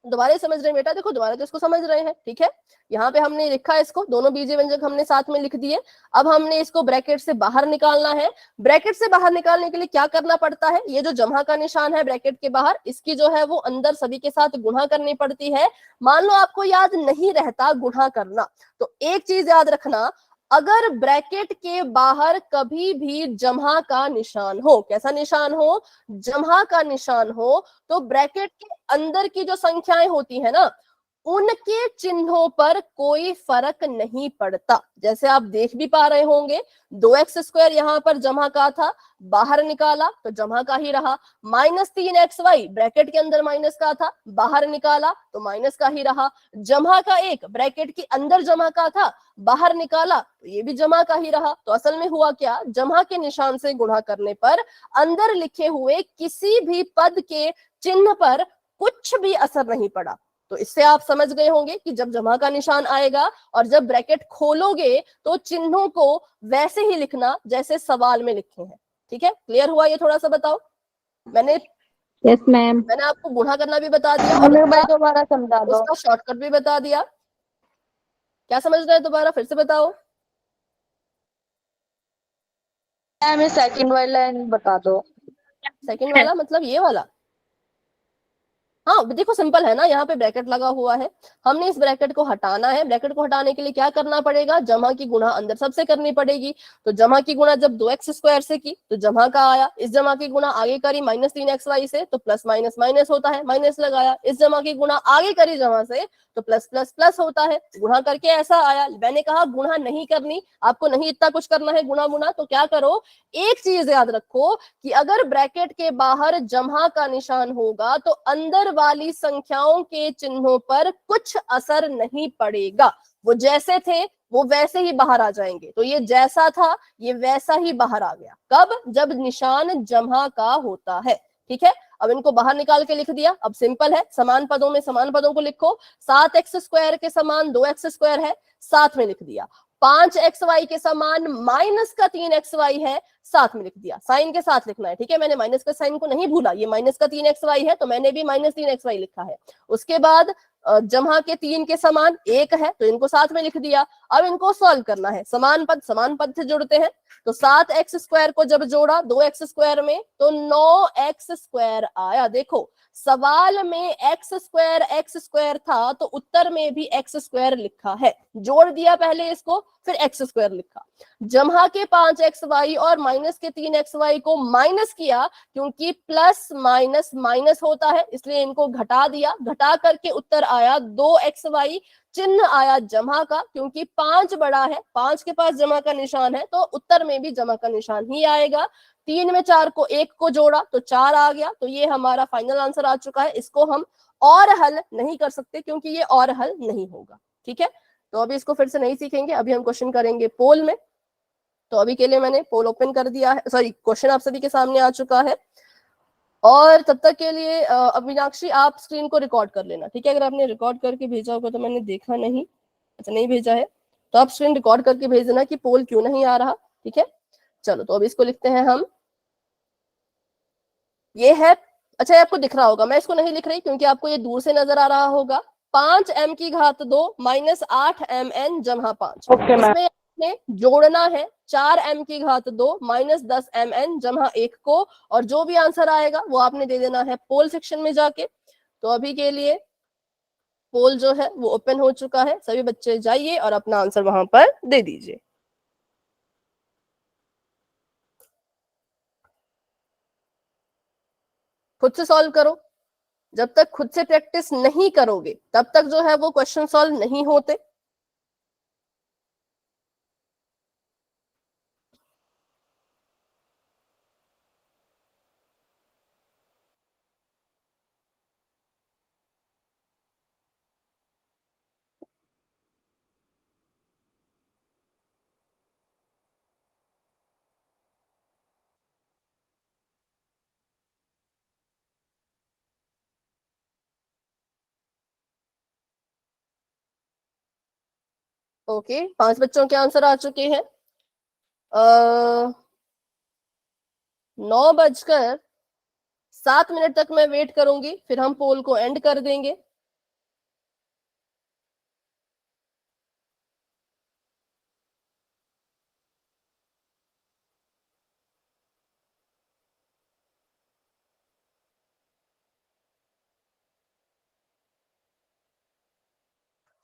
दोबारा समझ रहे हैं बेटा? देखो दोबारा तो इसको समझ रहे हैं। ठीक है, यहाँ पे हमने लिखा है इसको, दोनों बीजे व्यंजक हमने साथ में लिख दिए। अब हमने इसको ब्रैकेट से बाहर निकालना है। ब्रैकेट से बाहर निकालने के लिए क्या करना पड़ता है? ये जो जमा का निशान है ब्रैकेट के बाहर, इसकी जो है वो अंदर सभी के साथ गुणा करनी पड़ती है। मान लो आपको याद नहीं रहता गुणा करना, तो एक चीज याद रखना, अगर ब्रैकेट के बाहर कभी भी जमा का निशान हो, कैसा निशान हो? जमा का निशान हो, तो ब्रैकेट के अंदर की जो संख्याएं होती है ना, उनके चिन्हों पर कोई फर्क नहीं पड़ता। जैसे आप देख भी पा रहे होंगे, 2x² यहाँ पर जमा का था, बाहर निकाला तो जमा का ही रहा। -3xy ब्रैकेट के अंदर माइनस का था, बाहर निकाला तो माइनस का ही रहा। जमा का 1 ब्रैकेट के अंदर जमा का था, बाहर निकाला तो ये भी जमा का ही रहा। तो असल में हुआ क्या? जमा के निशान से गुणा करने पर अंदर लिखे हुए किसी भी पद के चिन्ह पर कुछ भी असर नहीं पड़ा। तो इससे आप समझ गए होंगे कि जब जमा का निशान आएगा और जब ब्रैकेट खोलोगे तो चिन्हों को वैसे ही लिखना जैसे सवाल में लिखे हैं। ठीक है, क्लियर हुआ ये? थोड़ा सा बताओ। मैंने यस मैम। मैंने आपको गुणा करना भी बता दिया और मम्मी भाई दोबारा समझा दो। उसका शॉर्टकट भी बता दिया। क्या समझ रहे हैं, दोबारा फिर से बताओ। मैम सेकंड वाली लाइन बता दो। सेकंड वाला मतलब ये वाला। हाँ देखो सिंपल है ना, यहाँ पे ब्रैकेट लगा हुआ है, हमने इस ब्रैकेट को हटाना है। ब्रैकेट को हटाने के लिए क्या करना पड़ेगा, जमा की गुणा अंदर सबसे करनी पड़ेगी। तो जमा की गुणा जब 2x² से की तो जमा का आया, इस जमा की गुणा आगे करी -3xy से तो प्लस माइनस माइनस होता है, माइनस लगाया, इस जमा की गुणा आगे करी जमा से तो प्लस प्लस प्लस होता है, गुणा करके ऐसा आया। मैंने कहा गुणा नहीं करनी, आपको नहीं इतना कुछ करना है गुणा गुणा, तो क्या करो, एक चीज याद रखो कि अगर ब्रैकेट के बाहर जमा का निशान होगा तो अंदर वाली संख्याओं के चिन्हों पर कुछ असर नहीं पड़ेगा, वो जैसे थे वो वैसे ही बाहर आ जाएंगे। तो ये जैसा था ये वैसा ही बाहर आ गया, कब, जब निशान जमा का होता है। ठीक है, अब इनको बाहर निकाल के लिख दिया। अब सिंपल है, समान पदों में समान पदों को लिखो। 7x² के समान 2x² है, साथ में लिख दिया। 5xy के समान -3xy है, साथ में लिख दिया। साइन के साथ लिखना है, ठीक है, मैंने माइनस का साइन को नहीं भूला, ये -3xy है तो मैंने भी -3xy लिखा है। उसके बाद जमा के 3 के समान 1 है तो इनको साथ में लिख दिया। अब इनको सॉल्व करना है, समान पद से जुड़ते हैं। तो 7x² को जब जोड़ा 2x² में तो 9x² आया। देखो सवाल में x² था तो उत्तर में भी x² लिखा है, जोड़ दिया पहले इसको फिर x² लिखा। जमा के 5xy और माइनस के 3xy को माइनस किया, क्योंकि प्लस माइनस माइनस होता है इसलिए इनको घटा दिया, घटा करके उत्तर आया 2xy। चिन्ह आया जमा का, क्योंकि 5 बड़ा है, 5 के पास जमा का निशान है तो उत्तर में भी जमा का निशान ही आएगा। 3 में 4 को 1 को जोड़ा तो 4 आ गया। तो ये हमारा फाइनल आंसर आ चुका है। इसको हम और हल नहीं कर सकते क्योंकि ये और हल नहीं होगा। ठीक है, तो अभी इसको फिर से नहीं सीखेंगे, अभी हम क्वेश्चन करेंगे पोल में। तो अभी के लिए मैंने पोल ओपन कर दिया है, सॉरी क्वेश्चन आप सभी के सामने आ चुका है। और तब तक के लिए अब मीनाक्षी आप स्क्रीन को रिकॉर्ड कर लेना, ठीक है। अगर आपने रिकॉर्ड करके भेजा होगा तो मैंने देखा नहीं, अच्छा नहीं भेजा है तो आप स्क्रीन रिकॉर्ड करके भेज देना कि पोल क्यों नहीं आ रहा। ठीक है, चलो तो अब इसको लिखते हैं हम। ये है, अच्छा ये आपको दिख रहा होगा, मैं इसको नहीं लिख रही क्योंकि आपको ये दूर से नजर आ रहा होगा। 5m की घात 2 -8mn जमा 5। Okay ma'am. इसमें आपने जोड़ना है 4m की घात 2 -10mn जमा 1 को, और जो भी आंसर आएगा वो आपने दे देना है पोल सेक्शन में जाके। तो अभी के लिए पोल जो है वो ओपन हो चुका है, सभी बच्चे जाइए और अपना आंसर वहां पर दे दीजिए। खुद से सॉल्व करो, जब तक खुद से प्रैक्टिस नहीं करोगे तब तक जो है वो क्वेश्चन सॉल्व नहीं होते। ओके, 5 बच्चों के आंसर आ चुके हैं। 9:07 तक मैं वेट करूंगी, फिर हम पोल को एंड कर देंगे।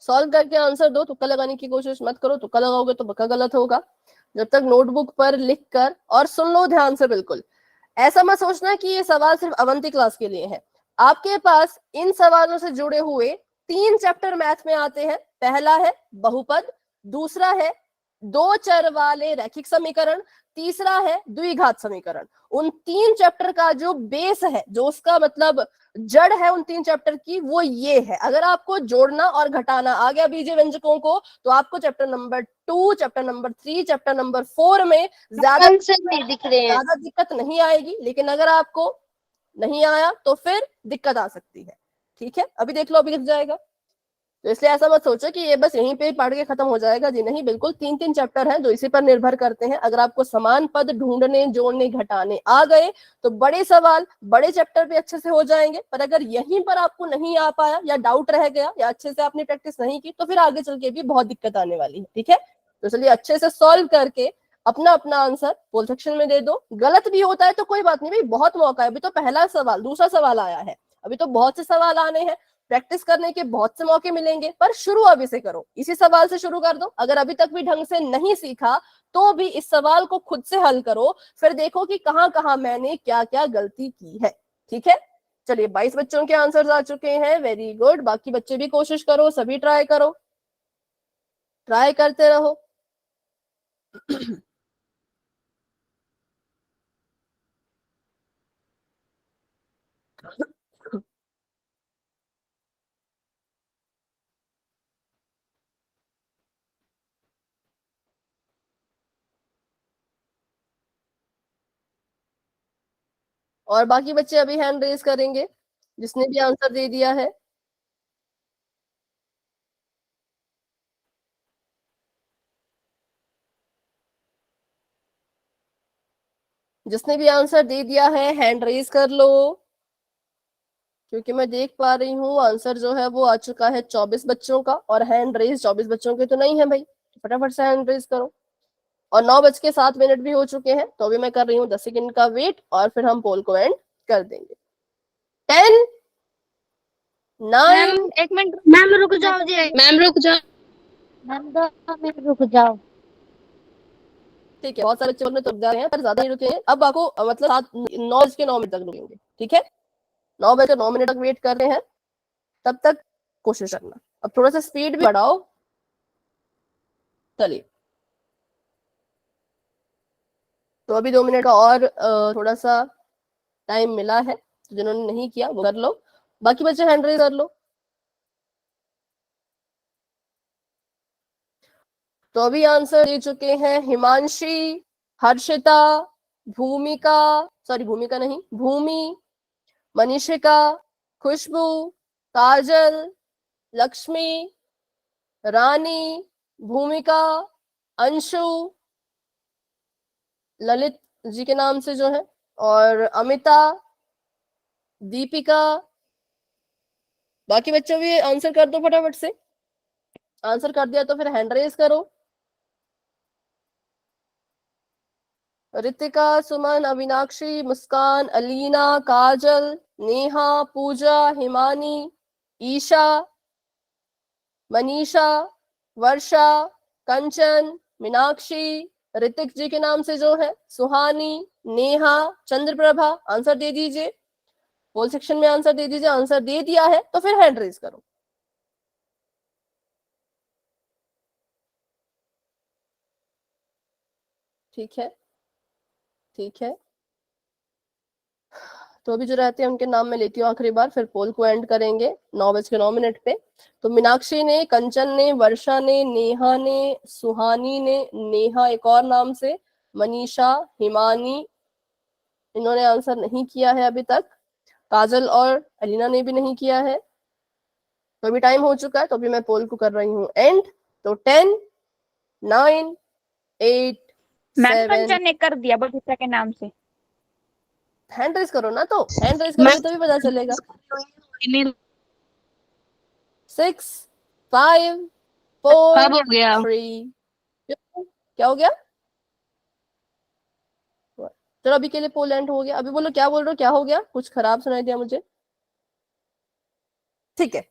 सॉल्व करके आंसर दो, तुक्का लगाने की कोशिश मत करो, तुक्का लगाओगे तो पक्का गलत होगा। जब तक नोटबुक पर लिख कर, और सुन लो ध्यान से बिल्कुल, ऐसा मत सोचना कि ये सवाल सिर्फ अवंती क्लास के लिए है। आपके पास इन सवालों से जुड़े हुए 3 चैप्टर मैथ में आते हैं। पहला है बहुपद, दूसरा है 2 चर वाले रैखिक समीकरण, तीसरा है द्विघात समीकरण। उन 3 चैप्टर का जो बेस है, जो उसका मतलब जड़ है उन 3 चैप्टर की, वो ये है। अगर आपको जोड़ना और घटाना आ गया बीजीय व्यंजकों को तो आपको chapter number 2, chapter number 3, chapter number 4 में ज्यादा नहीं दिख रहे हैं। दिक्कत नहीं आएगी। लेकिन अगर आपको नहीं आया तो फिर दिक्कत आ सकती है। ठीक है, अभी देख लो, अभी दिख जाएगा। तो इसलिए ऐसा मत सोचो कि ये बस यहीं पे पढ़ के खत्म हो जाएगा। जी नहीं, बिल्कुल 3-3 चैप्टर हैं जो इसी पर निर्भर करते हैं। अगर आपको समान पद ढूंढने, जोड़ने, घटाने आ गए तो बड़े सवाल बड़े चैप्टर पे अच्छे से हो जाएंगे। पर अगर यहीं पर आपको नहीं आ पाया या डाउट रह गया या अच्छे से आपने प्रैक्टिस नहीं की तो फिर आगे चल के भी बहुत दिक्कत आने वाली है। ठीक है, तो चलिए अच्छे से सॉल्व करके अपना अपना आंसर पोल सेक्शन में दे दो। गलत भी होता है तो कोई बात नहीं भाई, बहुत मौका है। अभी तो पहला सवाल, दूसरा सवाल आया है, अभी तो बहुत से सवाल आने हैं, प्रैक्टिस करने के बहुत से मौके मिलेंगे। पर शुरू अभी से करो, इसी सवाल से शुरू कर दो। अगर अभी तक भी ढंग से नहीं सीखा तो भी इस सवाल को खुद से हल करो, फिर देखो कि कहां कहां मैंने क्या क्या गलती की है। ठीक है, चलिए 22 बच्चों के आंसर्स आ चुके हैं, वेरी गुड। बाकी बच्चे भी कोशिश करो, सभी ट्राई करो, ट्राई करते रहो। और बाकी बच्चे अभी हैंड रेज करेंगे जिसने भी आंसर दे दिया है। जिसने भी आंसर दे दिया है हैंड रेज कर लो, क्योंकि मैं देख पा रही हूँ आंसर जो है वो आ चुका है 24 बच्चों का, और हैंड रेज 24 बच्चों के तो नहीं है भाई। फटाफट से हैंड रेज करो। और 9:07 भी हो चुके हैं, तो अभी मैं कर रही हूँ 10 सेकंड का वेट और फिर हम पोल को एंड कर देंगे। 10, 9, मैम एक मिनट, मैम रुक जाओ जी, मैम रुक जाओ, मैम 2 मिनट रुक जाओ। ठीक है, बहुत सारे बच्चे में तो रुक जा रहे हैं पर ज्यादा नहीं रुके हैं। अब आपको मतलब 9:09 तक रुकेंगे। ठीक है, 9:09 तक वेट कर रहे हैं, तब तक कोशिश करना। अब थोड़ा सा स्पीड भी बढ़ाओ। चलिए, तो अभी 2 मिनट का और थोड़ा सा टाइम मिला है, तो जिन्होंने नहीं किया वो कर लो, बाकी बच्चे हैंड रेज कर लो। तो अभी आंसर दे चुके हैं हिमांशी, हर्षिता, भूमिका, सॉरी भूमिका नहीं, भूमि, मनीषिका, खुशबू, काजल, लक्ष्मी, रानी, भूमिका, अंशु, ललित जी के नाम से जो है, और अमिता, दीपिका। बाकी बच्चों भी आंसर कर दो फटाफट से। आंसर कर दिया तो फिर हैंड रेज करो। रितिका, सुमन, अविनाक्षी, मुस्कान, अलीना, काजल, नेहा, पूजा, हिमानी, ईशा, मनीषा, वर्षा, कंचन, मीनाक्षी, ऋतिक जी के नाम से जो है, सुहानी, नेहा, चंद्रप्रभा। आंसर दे दीजिए, पोल सेक्शन में आंसर दे दीजिए। आंसर दे दिया है तो फिर हैंड रेज करो। ठीक है, ठीक है, तो अभी जो रहते हैं उनके नाम मैं लेती हूँ आखिरी बार, फिर पोल को एंड करेंगे 9:09 पे। तो मीनाक्षी ने, कंचन ने, वर्षा ने, नेहा ने, सुहानी ने, नेहा एक और नाम से, मनीषा, हिमानी, इन्होंने आंसर नहीं किया है अभी तक। काजल और अलीना ने भी नहीं किया है। तो अभी टाइम हो चुका है, तो अभी मैं पोल को कर रही हूँ एंड। तो 10, 9, 8, मैम 7, कंचन ने कर दिया बबीता के नाम से। हैंड रेज करो ना, तो हैंड रेज करोगे तभी पता चलेगा। 6, 5, 4, अब हो गया। 3, क्या हो गया? चलो अभी के लिए पोल एंड हो गया। अभी बोलो क्या बोल रहे हो, क्या हो गया? कुछ खराब सुनाई दिया मुझे। ठीक है,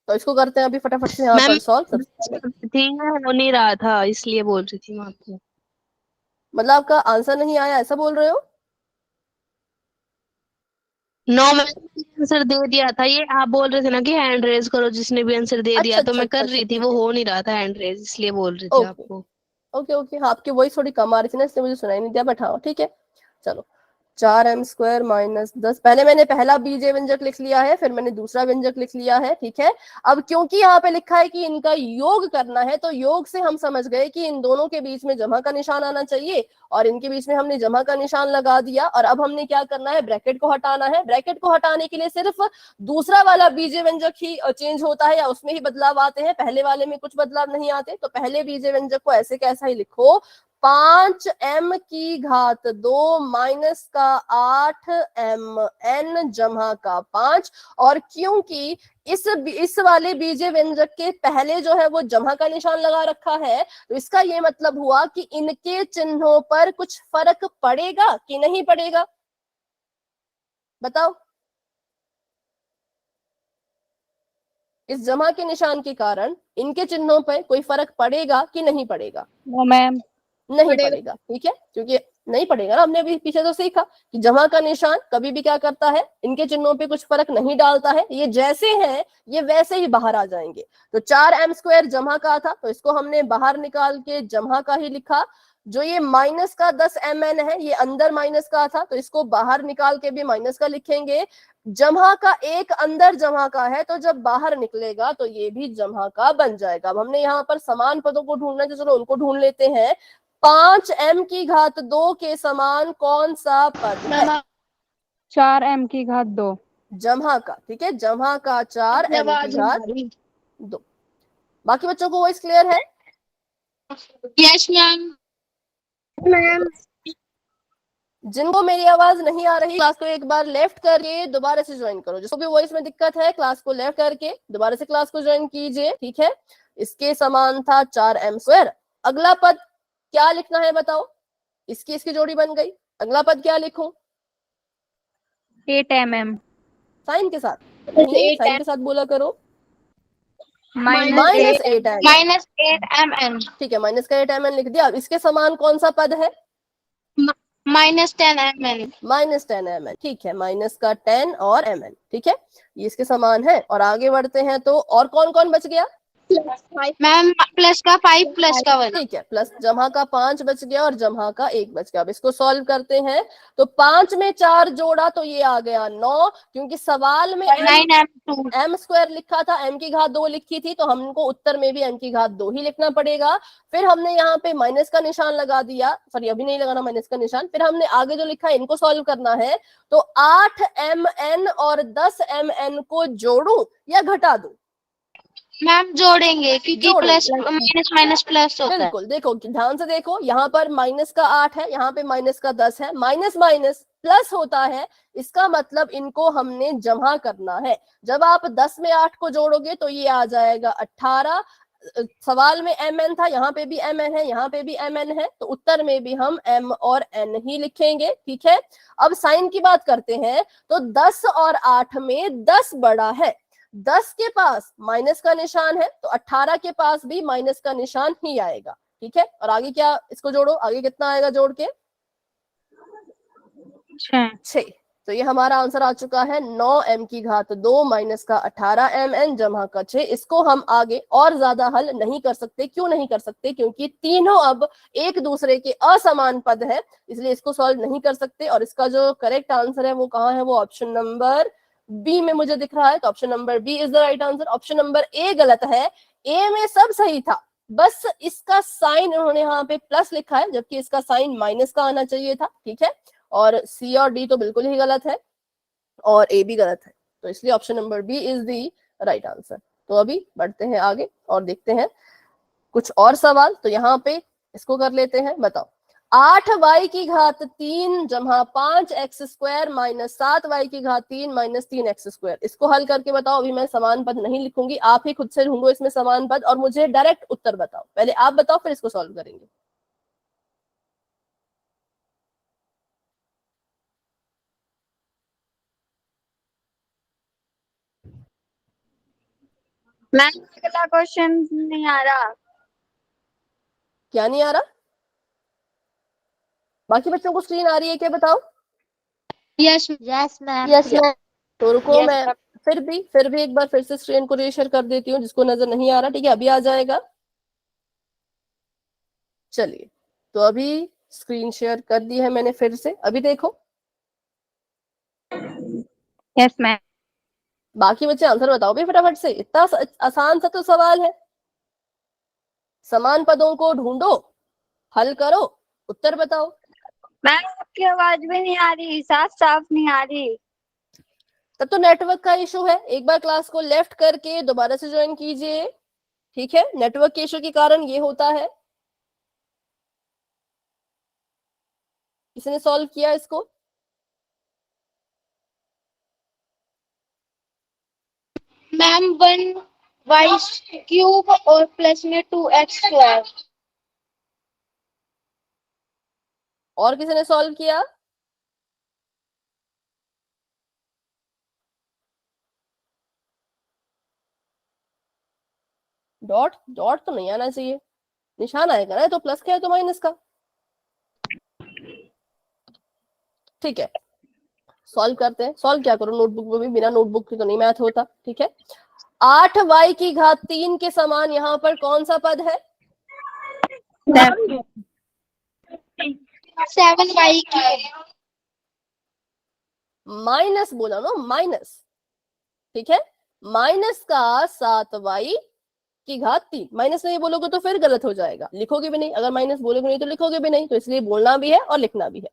तो इसको करते हैं अभी फटाफट से यहाँ पर सॉल्व। थी हो नहीं रहा था इसलिए बोल रही थी मैं आपको। मतलब आपका आंसर नहीं आया ऐसा बोल रहे हो? 9 में आंसर दे दिया था, ये आप बोल रहे थे ना कि हैंड रेज करो जिसने भी आंसर दे दिया, अच्छा तो मैं अच्छा कर अच्छा, रही थी, ठीक वो है, हो नहीं रहा था हैंड रेज, इसलिए बोल रही थी ओके आपको। Okay okay. हाँ, आपकी वॉइस थोड़ी कम आ रही थी ना, इसलिए मुझे सुनाई नहीं दिया, बट हाँ ठीक है। चलो, 4m² माइनस 10, पहले मैंने पहला बीजे व्यंजक लिख लिया है, फिर मैंने दूसरा व्यंजक लिख लिया है, ठीक है। अब क्योंकि यहाँ पे लिखा है कि इनका योग करना है, तो योग से हम समझ गए कि इन दोनों के बीच में जमा का निशान आना चाहिए, और इनके बीच में हमने जमा का निशान लगा दिया। और अब हमने क्या करना है, ब्रैकेट को हटाना है। ब्रैकेट को हटाने के लिए सिर्फ दूसरा वाला बीजे व्यंजक ही चेंज होता है, या उसमें ही बदलाव आते हैं, पहले वाले में कुछ बदलाव नहीं आते। तो पहले बीजे व्यंजक को ऐसे कैसा ही लिखो, 5m² माइनस का 8mn जमा का 5। और क्योंकि इस वाले बीजे व्यंजक के पहले जो है वो जमा का निशान लगा रखा है, तो इसका ये मतलब हुआ कि इनके चिन्हों पर कुछ फर्क पड़ेगा कि नहीं पड़ेगा, बताओ। इस जमा के निशान के कारण इनके चिन्हों पर कोई फर्क पड़ेगा कि नहीं पड़ेगा? No ma'am. नहीं पड़ेगा, ठीक है, क्योंकि नहीं पड़ेगा ना, हमने अभी पीछे तो सीखा कि जमा का निशान कभी भी क्या करता है, इनके चिन्हों पे कुछ फर्क नहीं डालता है, ये जैसे हैं ये वैसे ही बाहर आ जाएंगे। तो 4m² जमा का था, तो इसको हमने बाहर निकाल के जमा का ही लिखा। जो ये माइनस का 10mn है, ये अंदर माइनस का था, तो इसको बाहर निकाल के भी माइनस का लिखेंगे। जमा का एक अंदर जमा का है, तो जब बाहर निकलेगा तो ये भी जमा का बन जाएगा। अब हमने यहाँ पर समान पदों को ढूंढना है, तो चलो उनको ढूंढ लेते हैं। 5m² के समान कौन सा पद है? 4m²। जमा का, ठीक है, जमा का 4m²। बाकी बच्चों को वॉइस क्लियर है? Yes ma'am. मैम जिनको मेरी आवाज नहीं आ रही, क्लास को एक बार लेफ्ट करके दोबारा से ज्वाइन करो। जिसको भी वॉइस में दिक्कत है, क्लास को लेफ्ट करके दोबारा से क्लास को ज्वाइन कीजिए, ठीक है। इसके समान था 4m²। अगला पद क्या लिखना है बताओ? इसकी जोड़ी बन गई। अगला पद क्या लिखूं? 8mm। साइन के साथ नहीं, साइन के साथ बोला करो। -8 -8m। -8mn। ठीक है, माइनस का 8mn लिख दिया। अब इसके समान कौन सा पद है? -10mn। -10mn, ठीक है, माइनस का 10 और mn, ठीक है, ये इसके समान है। और आगे बढ़ते हैं, तो और कौन कौन बच गया? मैम प्लस का 5 प्लस का 1। ठीक है, प्लस जमा का 5 बच गया और जमा का 1 बच गया। अब इसको सॉल्व करते हैं, तो 5 में 4 जोड़ा तो ये आ गया 9, क्योंकि सवाल में m² लिखा था, m² लिखी थी, तो हमको उत्तर में भी m² ही लिखना पड़ेगा। फिर हमने यहाँ पे माइनस का निशान लगा दिया, सॉरी अभी नहीं लगाना माइनस का निशान। फिर हमने आगे जो लिखा है इनको सॉल्व करना है, तो 8mn और 10mn को जोड़ू या घटा दू? मैम जोड़ेंगे, क्योंकि प्लस माइनस माइनस प्लस होता है। बिल्कुल, देखो ध्यान से देखो, यहाँ पर माइनस का 8 है, यहाँ पे माइनस का 10 है, माइनस माइनस प्लस होता है, इसका मतलब इनको हमने जमा करना है। जब आप 10 में 8 को जोड़ोगे तो ये आ जाएगा 18। सवाल में mn था, यहाँ पे भी mn है, यहाँ पे भी mn है, तो उत्तर में भी हम m और n ही लिखेंगे, ठीक है। अब साइन की बात करते हैं, तो 10 और 8 में 10 बड़ा है, 10 के पास माइनस का निशान है, तो 18 के पास भी माइनस का निशान ही आएगा, ठीक है। और आगे क्या, इसको जोड़ो, आगे कितना आएगा जोड़ के? 6। तो ये हमारा आंसर आ चुका है 9m² माइनस का 18mn जमा का 6। इसको हम आगे और ज्यादा हल नहीं कर सकते। क्यों नहीं कर सकते? क्योंकि तीनों अब एक दूसरे के असमान पद है, इसलिए इसको सॉल्व नहीं कर सकते। और इसका जो करेक्ट आंसर है वो कहाँ है? वो ऑप्शन नंबर बी में मुझे दिख रहा है, तो option number B is the right answer. Option number A गलत है, ए में सब सही था, बस इसका साइन उन्होंने यहाँ पे प्लस लिखा है, जबकि इसका साइन माइनस का आना चाहिए था, ठीक है। और सी और डी तो बिल्कुल ही गलत है, और ए भी गलत है, तो इसलिए option number B is the right answer. तो अभी बढ़ते हैं आगे और देखते हैं कुछ और सवाल। तो यहाँ पे इसको कर लेते हैं, बताओ 8y³ जमा 5x² minus 7y³ minus 3x²। इसको हल करके बताओ। अभी मैं समान पद नहीं लिखूंगी, आप ही खुद से ढूंढो इसमें समान पद और मुझे डायरेक्ट उत्तर बताओ। पहले आप बताओ, फिर इसको सॉल्व करेंगे। मैम अगला क्वेश्चन नहीं आ रहा। क्या नहीं आ रहा? बाकी बच्चों को स्क्रीन आ रही है क्या, बताओ? Yes yes ma'am. Yes ma'am. तो रुको, मैं फिर भी एक बार फिर से स्क्रीन को रीशेयर कर देती हूँ, जिसको नजर नहीं आ रहा, ठीक है, अभी आ जाएगा। चलिए, तो अभी स्क्रीन शेयर कर दी है मैंने फिर से। अभी देखो, यस मैम। बाकी बच्चे आंसर बताओ भी फटाफट से, इतना आसान सा तो सवाल है। समान पदों को ढूंढो, हल करो, उत्तर बताओ। मैम आपकी आवाज भी नहीं आ रही, साफ साफ नहीं आ रही। तब तो नेटवर्क का इशू है, एक बार क्लास को लेफ्ट करके दोबारा से ज्वाइन कीजिए, ठीक है। नेटवर्क के इशू के कारण ये होता है। किसने सॉल्व किया इसको? मैम 1y³ और प्लस में 2x²। और किसी ने सॉल्व किया? डॉट डॉट तो नहीं आना चाहिए, निशान आएगा ना, तो प्लस का है तो माइनस का। ठीक है, सॉल्व करते हैं। सॉल्व क्या करो, नोटबुक में भी, बिना नोटबुक के तो नहीं मैथ होता, ठीक है। 8y³ के समान यहाँ पर कौन सा पद है? 7y³। माइनस बोला ना, माइनस, ठीक है। माइनस का 7y³, माइनस नहीं बोलोगे तो फिर गलत हो जाएगा, लिखोगे भी नहीं। अगर माइनस बोलोगे नहीं तो लिखोगे भी नहीं, तो इसलिए बोलना भी है और लिखना भी है।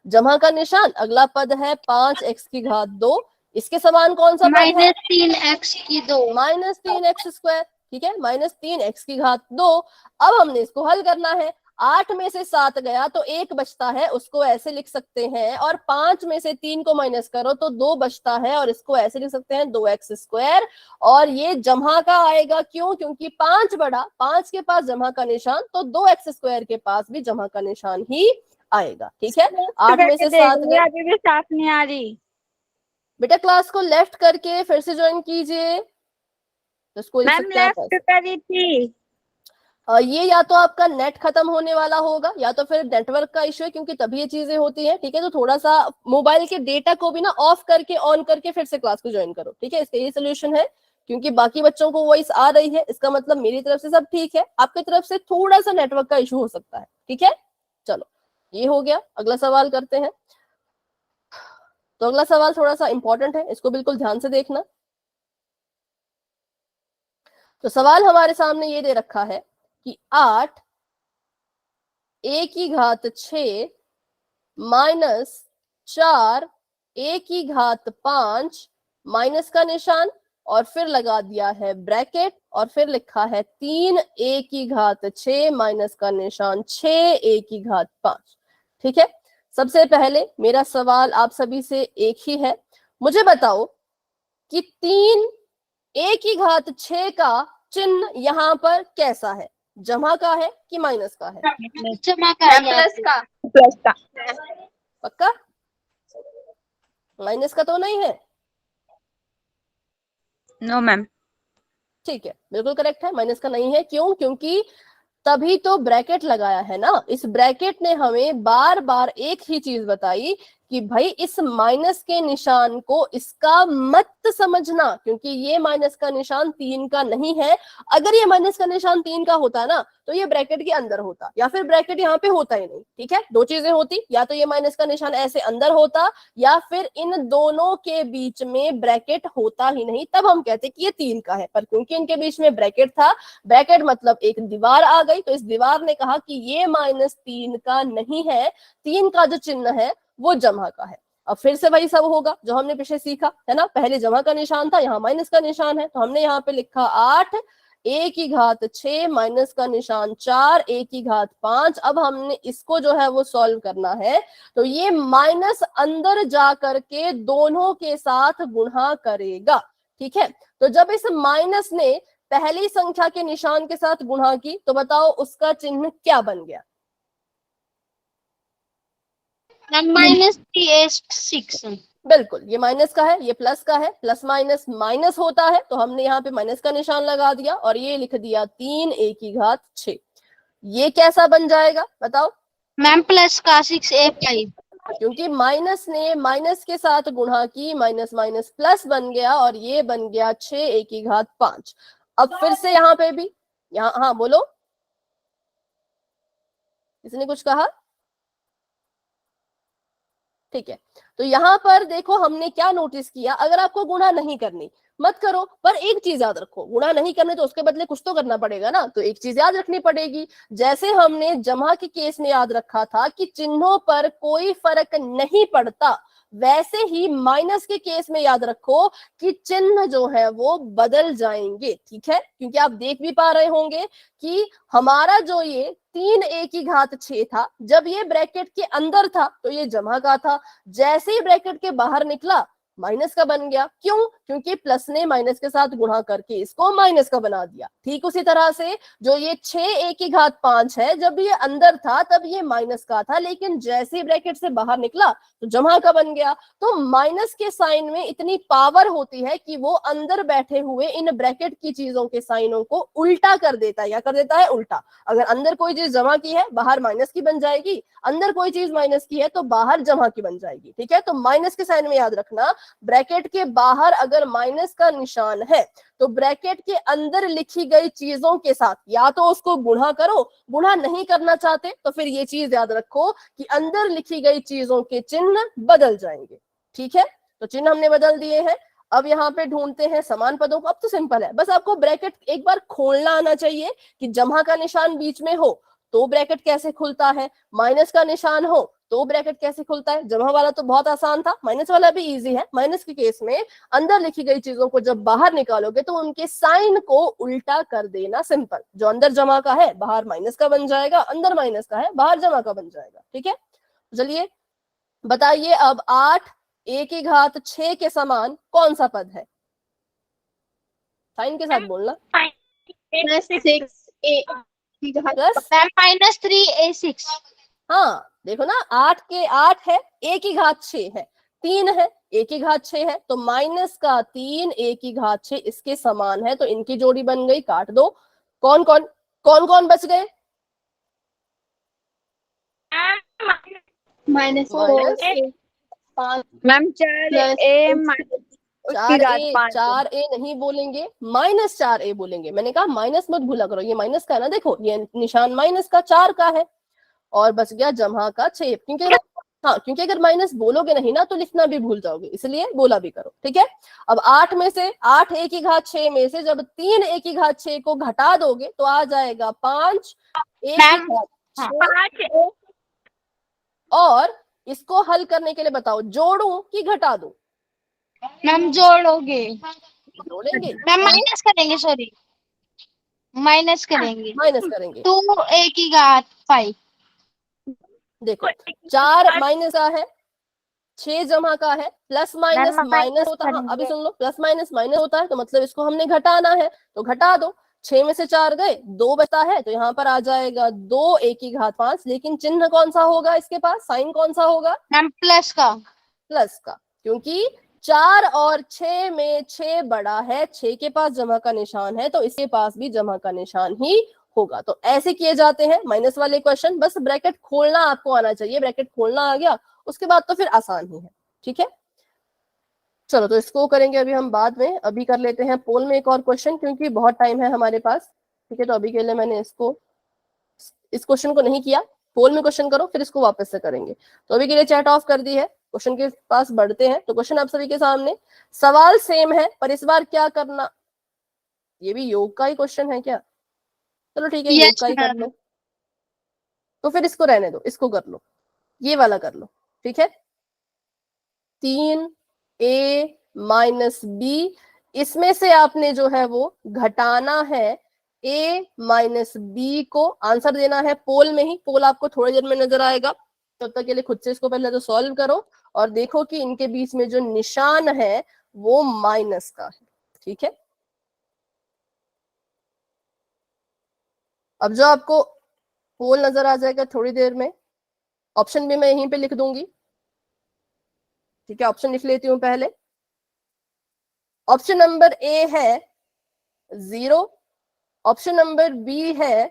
जमा का निशान, अगला पद है 5x², इसके समान कौन सा पद है? -3x²। -3x², ठीक है, -3x²। अब हमने इसको हल करना है। 8 में से 7 गया तो 1 बचता है, उसको ऐसे लिख सकते हैं, और 5 में से 3 को माइनस करो तो 2 बचता है, और इसको ऐसे लिख सकते हैं 2x²। और ये जमा का आएगा, क्यों? क्योंकि 5 बड़ा, 5 के पास जमा का निशान, तो 2x² के पास भी जमा का निशान ही आएगा, ठीक है। 8 में से 7 गए। अभी भी साफ नहीं आ रही। बेटा क्लास को लेफ्ट करके फिर से ज्वाइन कीजिए, तो इसको लिख मैम सकते हैं आप लेफ्ट ऐसे। करी थी। ये या तो आपका नेट खत्म होने वाला होगा, या तो फिर नेटवर्क का इश्यू है, क्योंकि तभी ये चीजें होती हैं, ठीक है। तो थोड़ा सा मोबाइल के डेटा को भी ना ऑफ करके ऑन करके फिर से क्लास को ज्वाइन करो, ठीक है। इसका ये सोल्यूशन है, क्योंकि बाकी बच्चों को वॉइस आ रही है, इसका मतलब मेरी तरफ से सब ठीक है, आपकी तरफ से थोड़ा सा नेटवर्क का इशू हो सकता है, ठीक है। चलो, ये हो गया। अगला सवाल करते हैं। तो अगला सवाल थोड़ा सा इंपॉर्टेंट है, इसको बिल्कुल ध्यान से देखना। तो सवाल हमारे सामने ये दे रखा है कि 8 a⁻6 -4 a⁻5 माइनस का निशान, और फिर लगा दिया है ब्रैकेट, और फिर लिखा है 3 a⁻6 माइनस का निशान 6 a⁻5, ठीक है। सबसे पहले मेरा सवाल आप सभी से एक ही है, मुझे बताओ कि 3 a⁻6 का चिन्ह यहाँ पर कैसा है? जमा का है कि माइनस का है? जमा का प्लस का। पक्का? माइनस का तो नहीं है? No ma'am. ठीक है, बिल्कुल करेक्ट है, माइनस का नहीं है। क्यों? क्योंकि तभी तो ब्रैकेट लगाया है ना। इस ब्रैकेट ने हमें बार बार एक ही चीज बताई कि भाई इस माइनस के निशान को इसका मत समझना, क्योंकि ये माइनस का निशान 3 का नहीं है। अगर ये माइनस का निशान 3 का होता ना, तो ये ब्रैकेट के अंदर होता, या फिर ब्रैकेट यहाँ पे होता ही नहीं, ठीक है। दो चीजें होती, या तो ये माइनस का निशान ऐसे अंदर होता, या फिर इन दोनों के बीच में ब्रैकेट होता ही नहीं, तब हम कहते कि ये 3 का है। पर क्योंकि इनके बीच में ब्रैकेट था, ब्रैकेट मतलब एक दीवार आ गई, तो इस दीवार ने कहा कि ये -3 का नहीं है, 3 का जो चिन्ह है वो जमा का है। अब फिर से वही सब होगा जो हमने पीछे सीखा है ना। पहले जमा का निशान था, यहाँ माइनस का निशान है, तो हमने यहाँ पे लिखा 8 a⁻6 माइनस का निशान 4 a⁻5। अब हमने इसको जो है वो सॉल्व करना है, तो ये माइनस अंदर जा करके दोनों के साथ गुणा करेगा, ठीक है। तो जब इस माइनस ने पहली संख्या के निशान के साथ गुणा की, तो बताओ उसका चिन्ह क्या बन गया? -3a⁶। बिल्कुल, ये माइनस का है, ये प्लस का है, प्लस माइनस माइनस होता है, तो हमने यहाँ पे माइनस का निशान लगा दिया और ये लिख दिया 3 a⁻6। ये कैसा बन जाएगा बताओ? मैम प्लस का 6a⁵। क्योंकि माइनस ने माइनस के साथ गुणा की, माइनस माइनस प्लस बन गया, और ये बन गया 6 a⁻5। अब फिर से यहाँ पे भी, यहाँ, हाँ बोलो, किसने कुछ कहा? ठीक है, तो यहाँ पर देखो हमने क्या नोटिस किया, अगर आपको गुणा नहीं करनी मत करो, पर एक चीज याद रखो, गुणा नहीं करने तो उसके बदले कुछ तो करना पड़ेगा ना, तो एक चीज याद रखनी पड़ेगी, जैसे हमने जमा के केस में याद रखा था कि चिन्हों पर कोई फर्क नहीं पड़ता, वैसे ही माइनस के केस में याद रखो कि चिन्ह जो है वो बदल जाएंगे। ठीक है, क्योंकि आप देख भी पा रहे होंगे कि हमारा जो ये 3a की घात 6 था, जब ये ब्रैकेट के अंदर था तो ये जमा का था, जैसे ही ब्रैकेट के बाहर निकला माइनस का बन गया। क्यों? क्योंकि प्लस ने माइनस के साथ गुणा करके इसको माइनस का बना दिया। ठीक उसी तरह से जो ये 6a की घात 5 है, जब ये अंदर था तब ये माइनस का था, लेकिन जैसे ही ब्रैकेट से बाहर निकला तो जमा का बन गया। तो माइनस के साइन में इतनी पावर होती है कि वो अंदर बैठे हुए इन ब्रैकेट की चीजों के साइनों को उल्टा कर देता है। क्या कर देता है? उल्टा। अगर अंदर कोई चीज जमा की है बाहर माइनस की बन जाएगी, अंदर कोई चीज माइनस की है तो बाहर जमा की बन जाएगी। ठीक है, तो माइनस के साइन में याद रखना, ब्रैकेट के बाहर अगर माइनस का निशान है तो ब्रैकेट के अंदर लिखी गई चीजों के साथ या तो उसको गुणा करो, गुणा नहीं करना चाहते तो फिर ये चीज याद रखो कि अंदर लिखी गई चीजों के चिन्ह बदल जाएंगे। ठीक है, तो चिन्ह हमने बदल दिए हैं। अब यहाँ पे ढूंढते हैं समान पदों को। अब तो सिंपल है, बस आपको ब्रैकेट एक बार खोलना आना चाहिए कि जमा का निशान बीच में हो तो ब्रैकेट कैसे खुलता है, माइनस का निशान हो तो ब्रैकेट कैसे खुलता है। जमा वाला तो बहुत आसान था, माइनस वाला भी इजी है। माइनस के केस में अंदर लिखी गई चीजों को जब बाहर निकालोगे तो उनके साइन को उल्टा कर देना। सिंपल, जो अंदर जमा का है बाहर माइनस का बन जाएगा, अंदर माइनस का है बाहर जमा का बन जाएगा। ठीक है, चलिए बताइए अब 8a की घात 6 के समान कौन सा पद है? साइन के साथ बोलना। Plus 6a plus, minus 3a6। हाँ देखो ना, 8 के 8 है, a की घात 6 है, 3 है, a की घात 6 है, तो माइनस का 3 a की घात 6 इसके समान है, तो इनकी जोड़ी बन गई। काट दो। कौन कौन कौन कौन बच गए? माइनस मैम 4a उसकी घात 5 4a नहीं बोलेंगे, माइनस 4a बोलेंगे। मैंने कहा माइनस मत भूला करो, ये माइनस का है ना, देखो ये निशान माइनस का 4 का है, और बच गया जमा का 6। क्योंकि अगर माइनस बोलोगे नहीं ना तो लिखना भी भूल जाओगे, इसलिए बोला भी करो। ठीक है, अब 8 में से 8a की घात 6 में से जब 3a की घात 6 को घटा दोगे तो आ जाएगा 5 a की घात 6। और इसको हल करने के लिए बताओ, जोड़ू कि घटा दो? मैम जोड़ोगे, जोड़ेंगे, मैम माइनस करेंगे, सॉरी माइनस करेंगे। माइनस करेंगे। 2a की घात 5। देखो 4 माइनस का है, 6 जमा का है, प्लस माइनस माइनस होता है। हाँ अभी सुन लो, प्लस माइनस माइनस होता है तो मतलब इसको हमने घटाना है, तो घटा दो। 6 में से 4 गए, 2 बचता है, तो यहाँ पर आ जाएगा 2a की घात 5। लेकिन चिन्ह कौन सा होगा इसके पास, साइन कौन सा होगा? मैम प्लस का। प्लस का, क्योंकि 4 और 6 में 6 बड़ा है, 6 के पास जमा का निशान है तो इसके पास भी जमा का निशान ही होगा। तो ऐसे किए जाते हैं माइनस वाले क्वेश्चन। बस ब्रैकेट खोलना आपको आना चाहिए, ब्रैकेट खोलना आ गया उसके बाद तो फिर आसान ही है। ठीक है, चलो तो इसको करेंगे अभी हम बाद में। अभी कर लेते हैं पोल में एक और क्वेश्चन, क्योंकि बहुत टाइम है हमारे पास। ठीक है, तो अभी के लिए मैंने इस क्वेश्चन को नहीं किया। पोल में क्वेश्चन करो फिर इसको वापस से करेंगे। तो अभी के लिए चैट ऑफ कर दी है, क्वेश्चन के पास बढ़ते हैं। तो क्वेश्चन आप सभी के सामने, सवाल सेम है पर इस बार क्या करना, ये भी योग का ही क्वेश्चन है क्या? चलो ठीक है, योग का ही कर लो, तो फिर इसको रहने दो, इसको कर लो, ये वाला कर लो। ठीक है, 3a माइनस b, इसमें से आपने जो है वो घटाना है a माइनस b को। आंसर देना है पोल में ही, पोल आपको थोड़ी देर में नजर आएगा। तब तक के लिए खुद से इसको पहले तो सॉल्व करो और देखो कि इनके बीच में जो निशान है वो माइनस का है। ठीक है, अब जो आपको पोल नजर आ जाएगा थोड़ी देर में, ऑप्शन भी मैं यहीं पे लिख दूंगी। ठीक है, ऑप्शन लिख लेती हूं पहले। ऑप्शन नंबर ए है 0, ऑप्शन नंबर बी है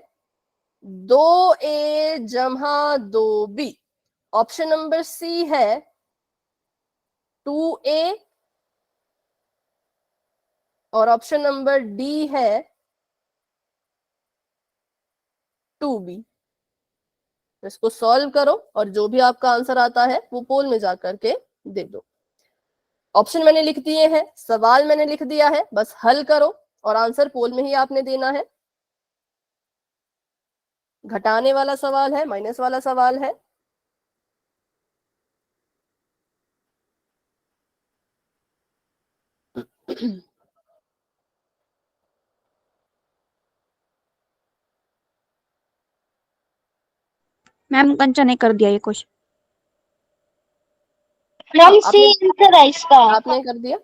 2a जमा 2b, ऑप्शन नंबर सी है 2a, और ऑप्शन नंबर डी है 2b। इसको सॉल्व करो और जो भी आपका आंसर आता है वो पोल में जा करके दे दो। ऑप्शन मैंने लिख दिए हैं, सवाल मैंने लिख दिया है, बस हल करो और आंसर पोल में ही आपने देना है। घटाने वाला सवाल है, माइनस वाला सवाल है। मैम कंचा ने कर दिया ये क्वेश्चन। मैम सी आपने आंसर है इसका। आपने कर दिया।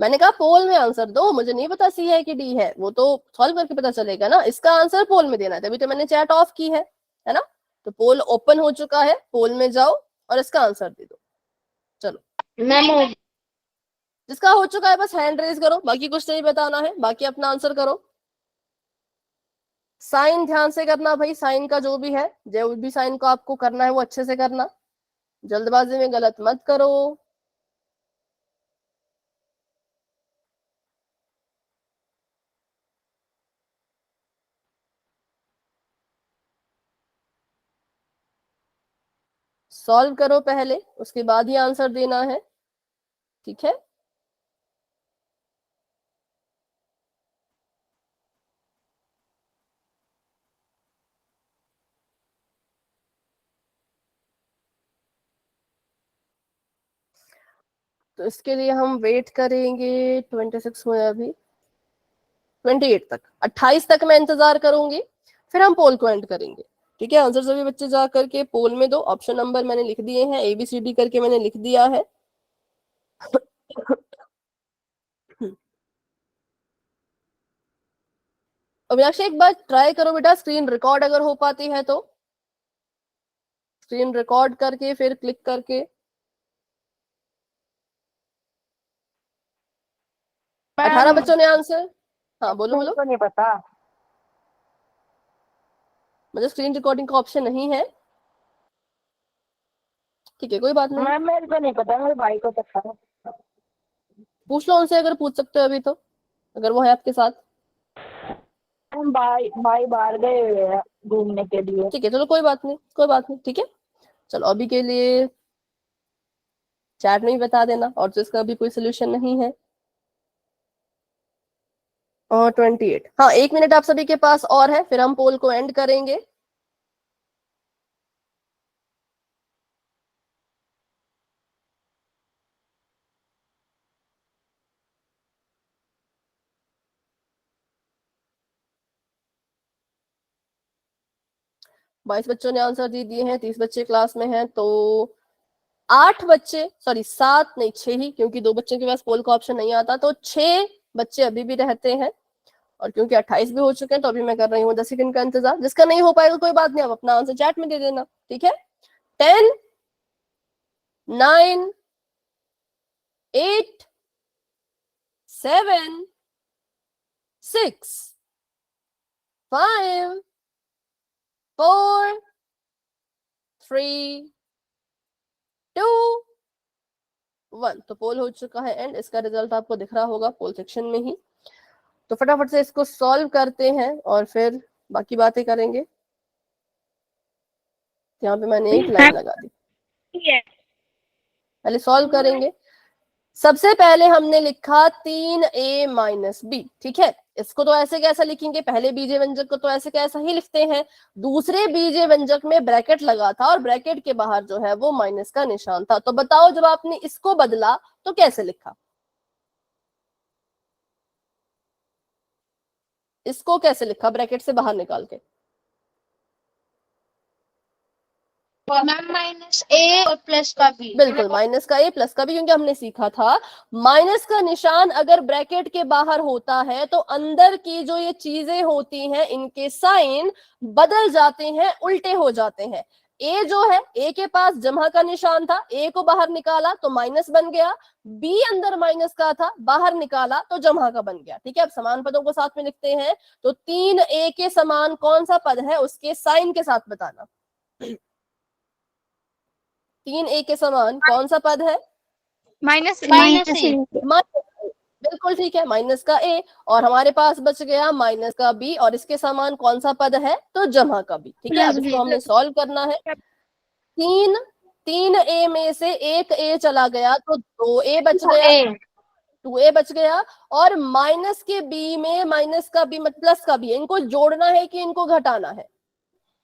मैंने कहा पोल में आंसर दो, मुझे नहीं पता सी है कि डी है, वो तो सॉल्व करके पता चलेगा ना। इसका आंसर पोल में देना है, तभी तो मैंने चैट ऑफ की है ना। तो पोल ओपन हो चुका है, पोल में जाओ और इसका आंसर दे दो। चलो मैम जिसका हो चुका है बस हैंड रेज करो, बाकी कुछ नहीं बताना है, बाकी अपना आंसर करो। साइन ध्यान से करना भाई, साइन का जो भी साइन को आपको करना है वो अच्छे से करना, जल्दबाजी में गलत मत करो। सॉल्व करो पहले, उसके बाद ही आंसर देना है, ठीक है। तो इसके लिए हम वेट करेंगे, 26 हुए अभी, 28 तक, 28 तक मैं इंतजार करूंगी, फिर हम पोल को एंड करेंगे, ठीक है। आंसर सभी बच्चे जा करके पोल में दो। ऑप्शन नंबर मैंने लिख दिए हैं, ABCD करके मैंने लिख दिया है। अभिलाषी एक बार ट्राई करो बेटा, स्क्रीन रिकॉर्ड अगर हो पाती है तो स्क्रीन रिकॉर्ड करके फिर क्लिक करके। 18 बच्चों ने आंसर, हाँ बोलो बोलो। तो नहीं पता। मुझे स्क्रीन रिकॉर्डिंग का ऑप्शन नहीं है, ठीक है कोई बात नहीं। मैम मेरे को नहीं पता, मेरे भाई को पता है। पूछ लो उनसे अगर पूछ सकते हो अभी तो, अगर वो है आपके साथ। हम भाई भाई बाहर गए हुए हैं घूमने के लिए। ठीक है चलो कोई बात नहीं, कोई बात नहीं, ठीक है। चलो अभी के लिए चैट में ही बता देना, और तो इसका अभी कोई सोल्यूशन नहीं है। और 28, हाँ 1 मिनट आप सभी के पास और है, फिर हम पोल को एंड करेंगे। बाईस बच्चों ने आंसर दे दिए हैं, 30 बच्चे क्लास में हैं, तो 8 बच्चे, सॉरी 7 नहीं 6 ही, क्योंकि 2 बच्चों के पास पोल का ऑप्शन नहीं आता, तो 6 बच्चे अभी भी रहते हैं। और क्योंकि 28 भी हो चुके हैं तो अभी मैं कर रही हूँ 10 सेकंड का इंतजार। जिसका नहीं हो पाएगा कोई बात नहीं, आप अपना आंसर चैट में दे देना, ठीक है। 10 9 8 7 6 5 4 3 2 1। तो पोल हो चुका है एंड, इसका रिजल्ट आपको दिख रहा होगा पोल सेक्शन में ही। तो फटाफट से इसको सॉल्व करते हैं और फिर बाकी बातें करेंगे। यहाँ पे मैंने एक लाइन लगा दी, पहले सॉल्व करेंगे। सबसे पहले हमने लिखा 3A माइनस बी, ठीक है। इसको तो ऐसे कैसा लिखेंगे, पहले बीजे व्यंजक को तो ऐसे कैसा ही लिखते हैं। दूसरे बीजे व्यंजक में ब्रैकेट लगा था और ब्रैकेट के बाहर जो है वो माइनस का निशान था। तो बताओ जब आपने इसको बदला तो कैसे लिखा, इसको कैसे लिखा ब्रैकेट से बाहर निकाल के। मैम माइनस ए और प्लस का बी। बिल्कुल माइनस का ए प्लस का बी, क्योंकि हमने सीखा था माइनस का निशान अगर ब्रैकेट के बाहर होता है तो अंदर की जो ये चीजें होती हैं इनके साइन बदल जाते हैं, उल्टे हो जाते हैं। ए जो है, ए के पास जमा का निशान था, ए को बाहर निकाला तो माइनस बन गया। बी अंदर माइनस का था, बाहर निकाला तो जमा का बन गया, ठीक है। अब समान पदों को साथ में लिखते हैं, तो 3A के समान कौन सा पद है उसके साइन के साथ बताना। 3A के समान कौन सा पद है, माइनस माइनस ए। बिल्कुल ठीक है, माइनस का ए, और हमारे पास बच गया माइनस का बी, और इसके समान कौन सा पद है, तो जमा का बी। ठीक है, अब प्लस इसको बी। हमने सॉल्व करना है। तीन ए में से एक ए चला गया तो 2a बच गया, ए 2a बच गया, और माइनस के बी में माइनस का बी मतलब प्लस का बी, इनको जोड़ना है कि इनको घटाना है,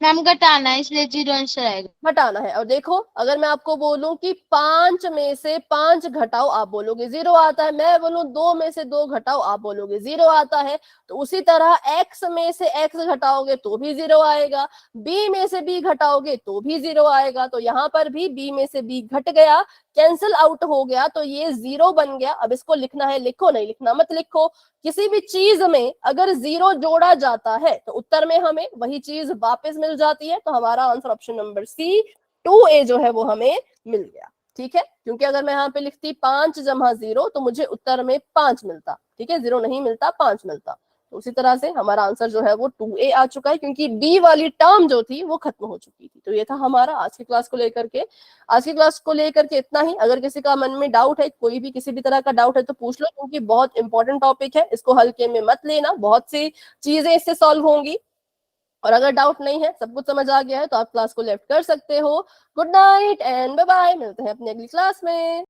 मैम घटाना है, इसलिए 0 आंसर आएगा। घटाना है। और देखो अगर मैं आपको बोलूं कि 5 में से 5 घटाओ, आप बोलोगे 0 आता है। मैं बोलूं 2 में से 2 घटाओ, आप बोलोगे 0 आता है। तो उसी तरह x में से x घटाओगे तो भी 0 आएगा, b में से b घटाओगे तो भी 0 आएगा। तो यहाँ पर भी b में से b घट गया, कैंसिल आउट हो गया, तो ये 0 बन गया। अब इसको लिखना है, लिखो, नहीं लिखना मत लिखो। किसी भी चीज में अगर 0 जोड़ा जाता है तो उत्तर में हमें वही चीज वापस मिल जाती है। तो हमारा answer option number C 2a जो है वो हमें मिल गया। ठीक है, क्योंकि अगर मैं यहाँ पे लिखती 5 जमा 0 तो मुझे उत्तर में 5 मिलता। ठीक है, 0 नहीं मिलता, 5 मिलता। तो उसी तरह से हमारा आंसर जो है वो 2a आ चुका है, क्योंकि b वाली टर्म जो थी वो खत्म हो चुकी थी। तो ये था हमारा आज की क्लास को लेकर के। आज की क्लास को लेकर के इतना ही। अगर किसी का मन में डाउट है, कोई भी किसी भी तरह का डाउट है तो पूछ लो, क्योंकि बहुत इंपॉर्टेंट टॉपिक है, इसको हल्के में मत लेना, बहुत सी चीजें इससे सॉल्व होंगी। और अगर डाउट नहीं है, सब कुछ समझ आ गया है, तो आप क्लास को लेफ्ट कर सकते हो। Good night and bye bye, मिलते हैं अपनी अगली क्लास में।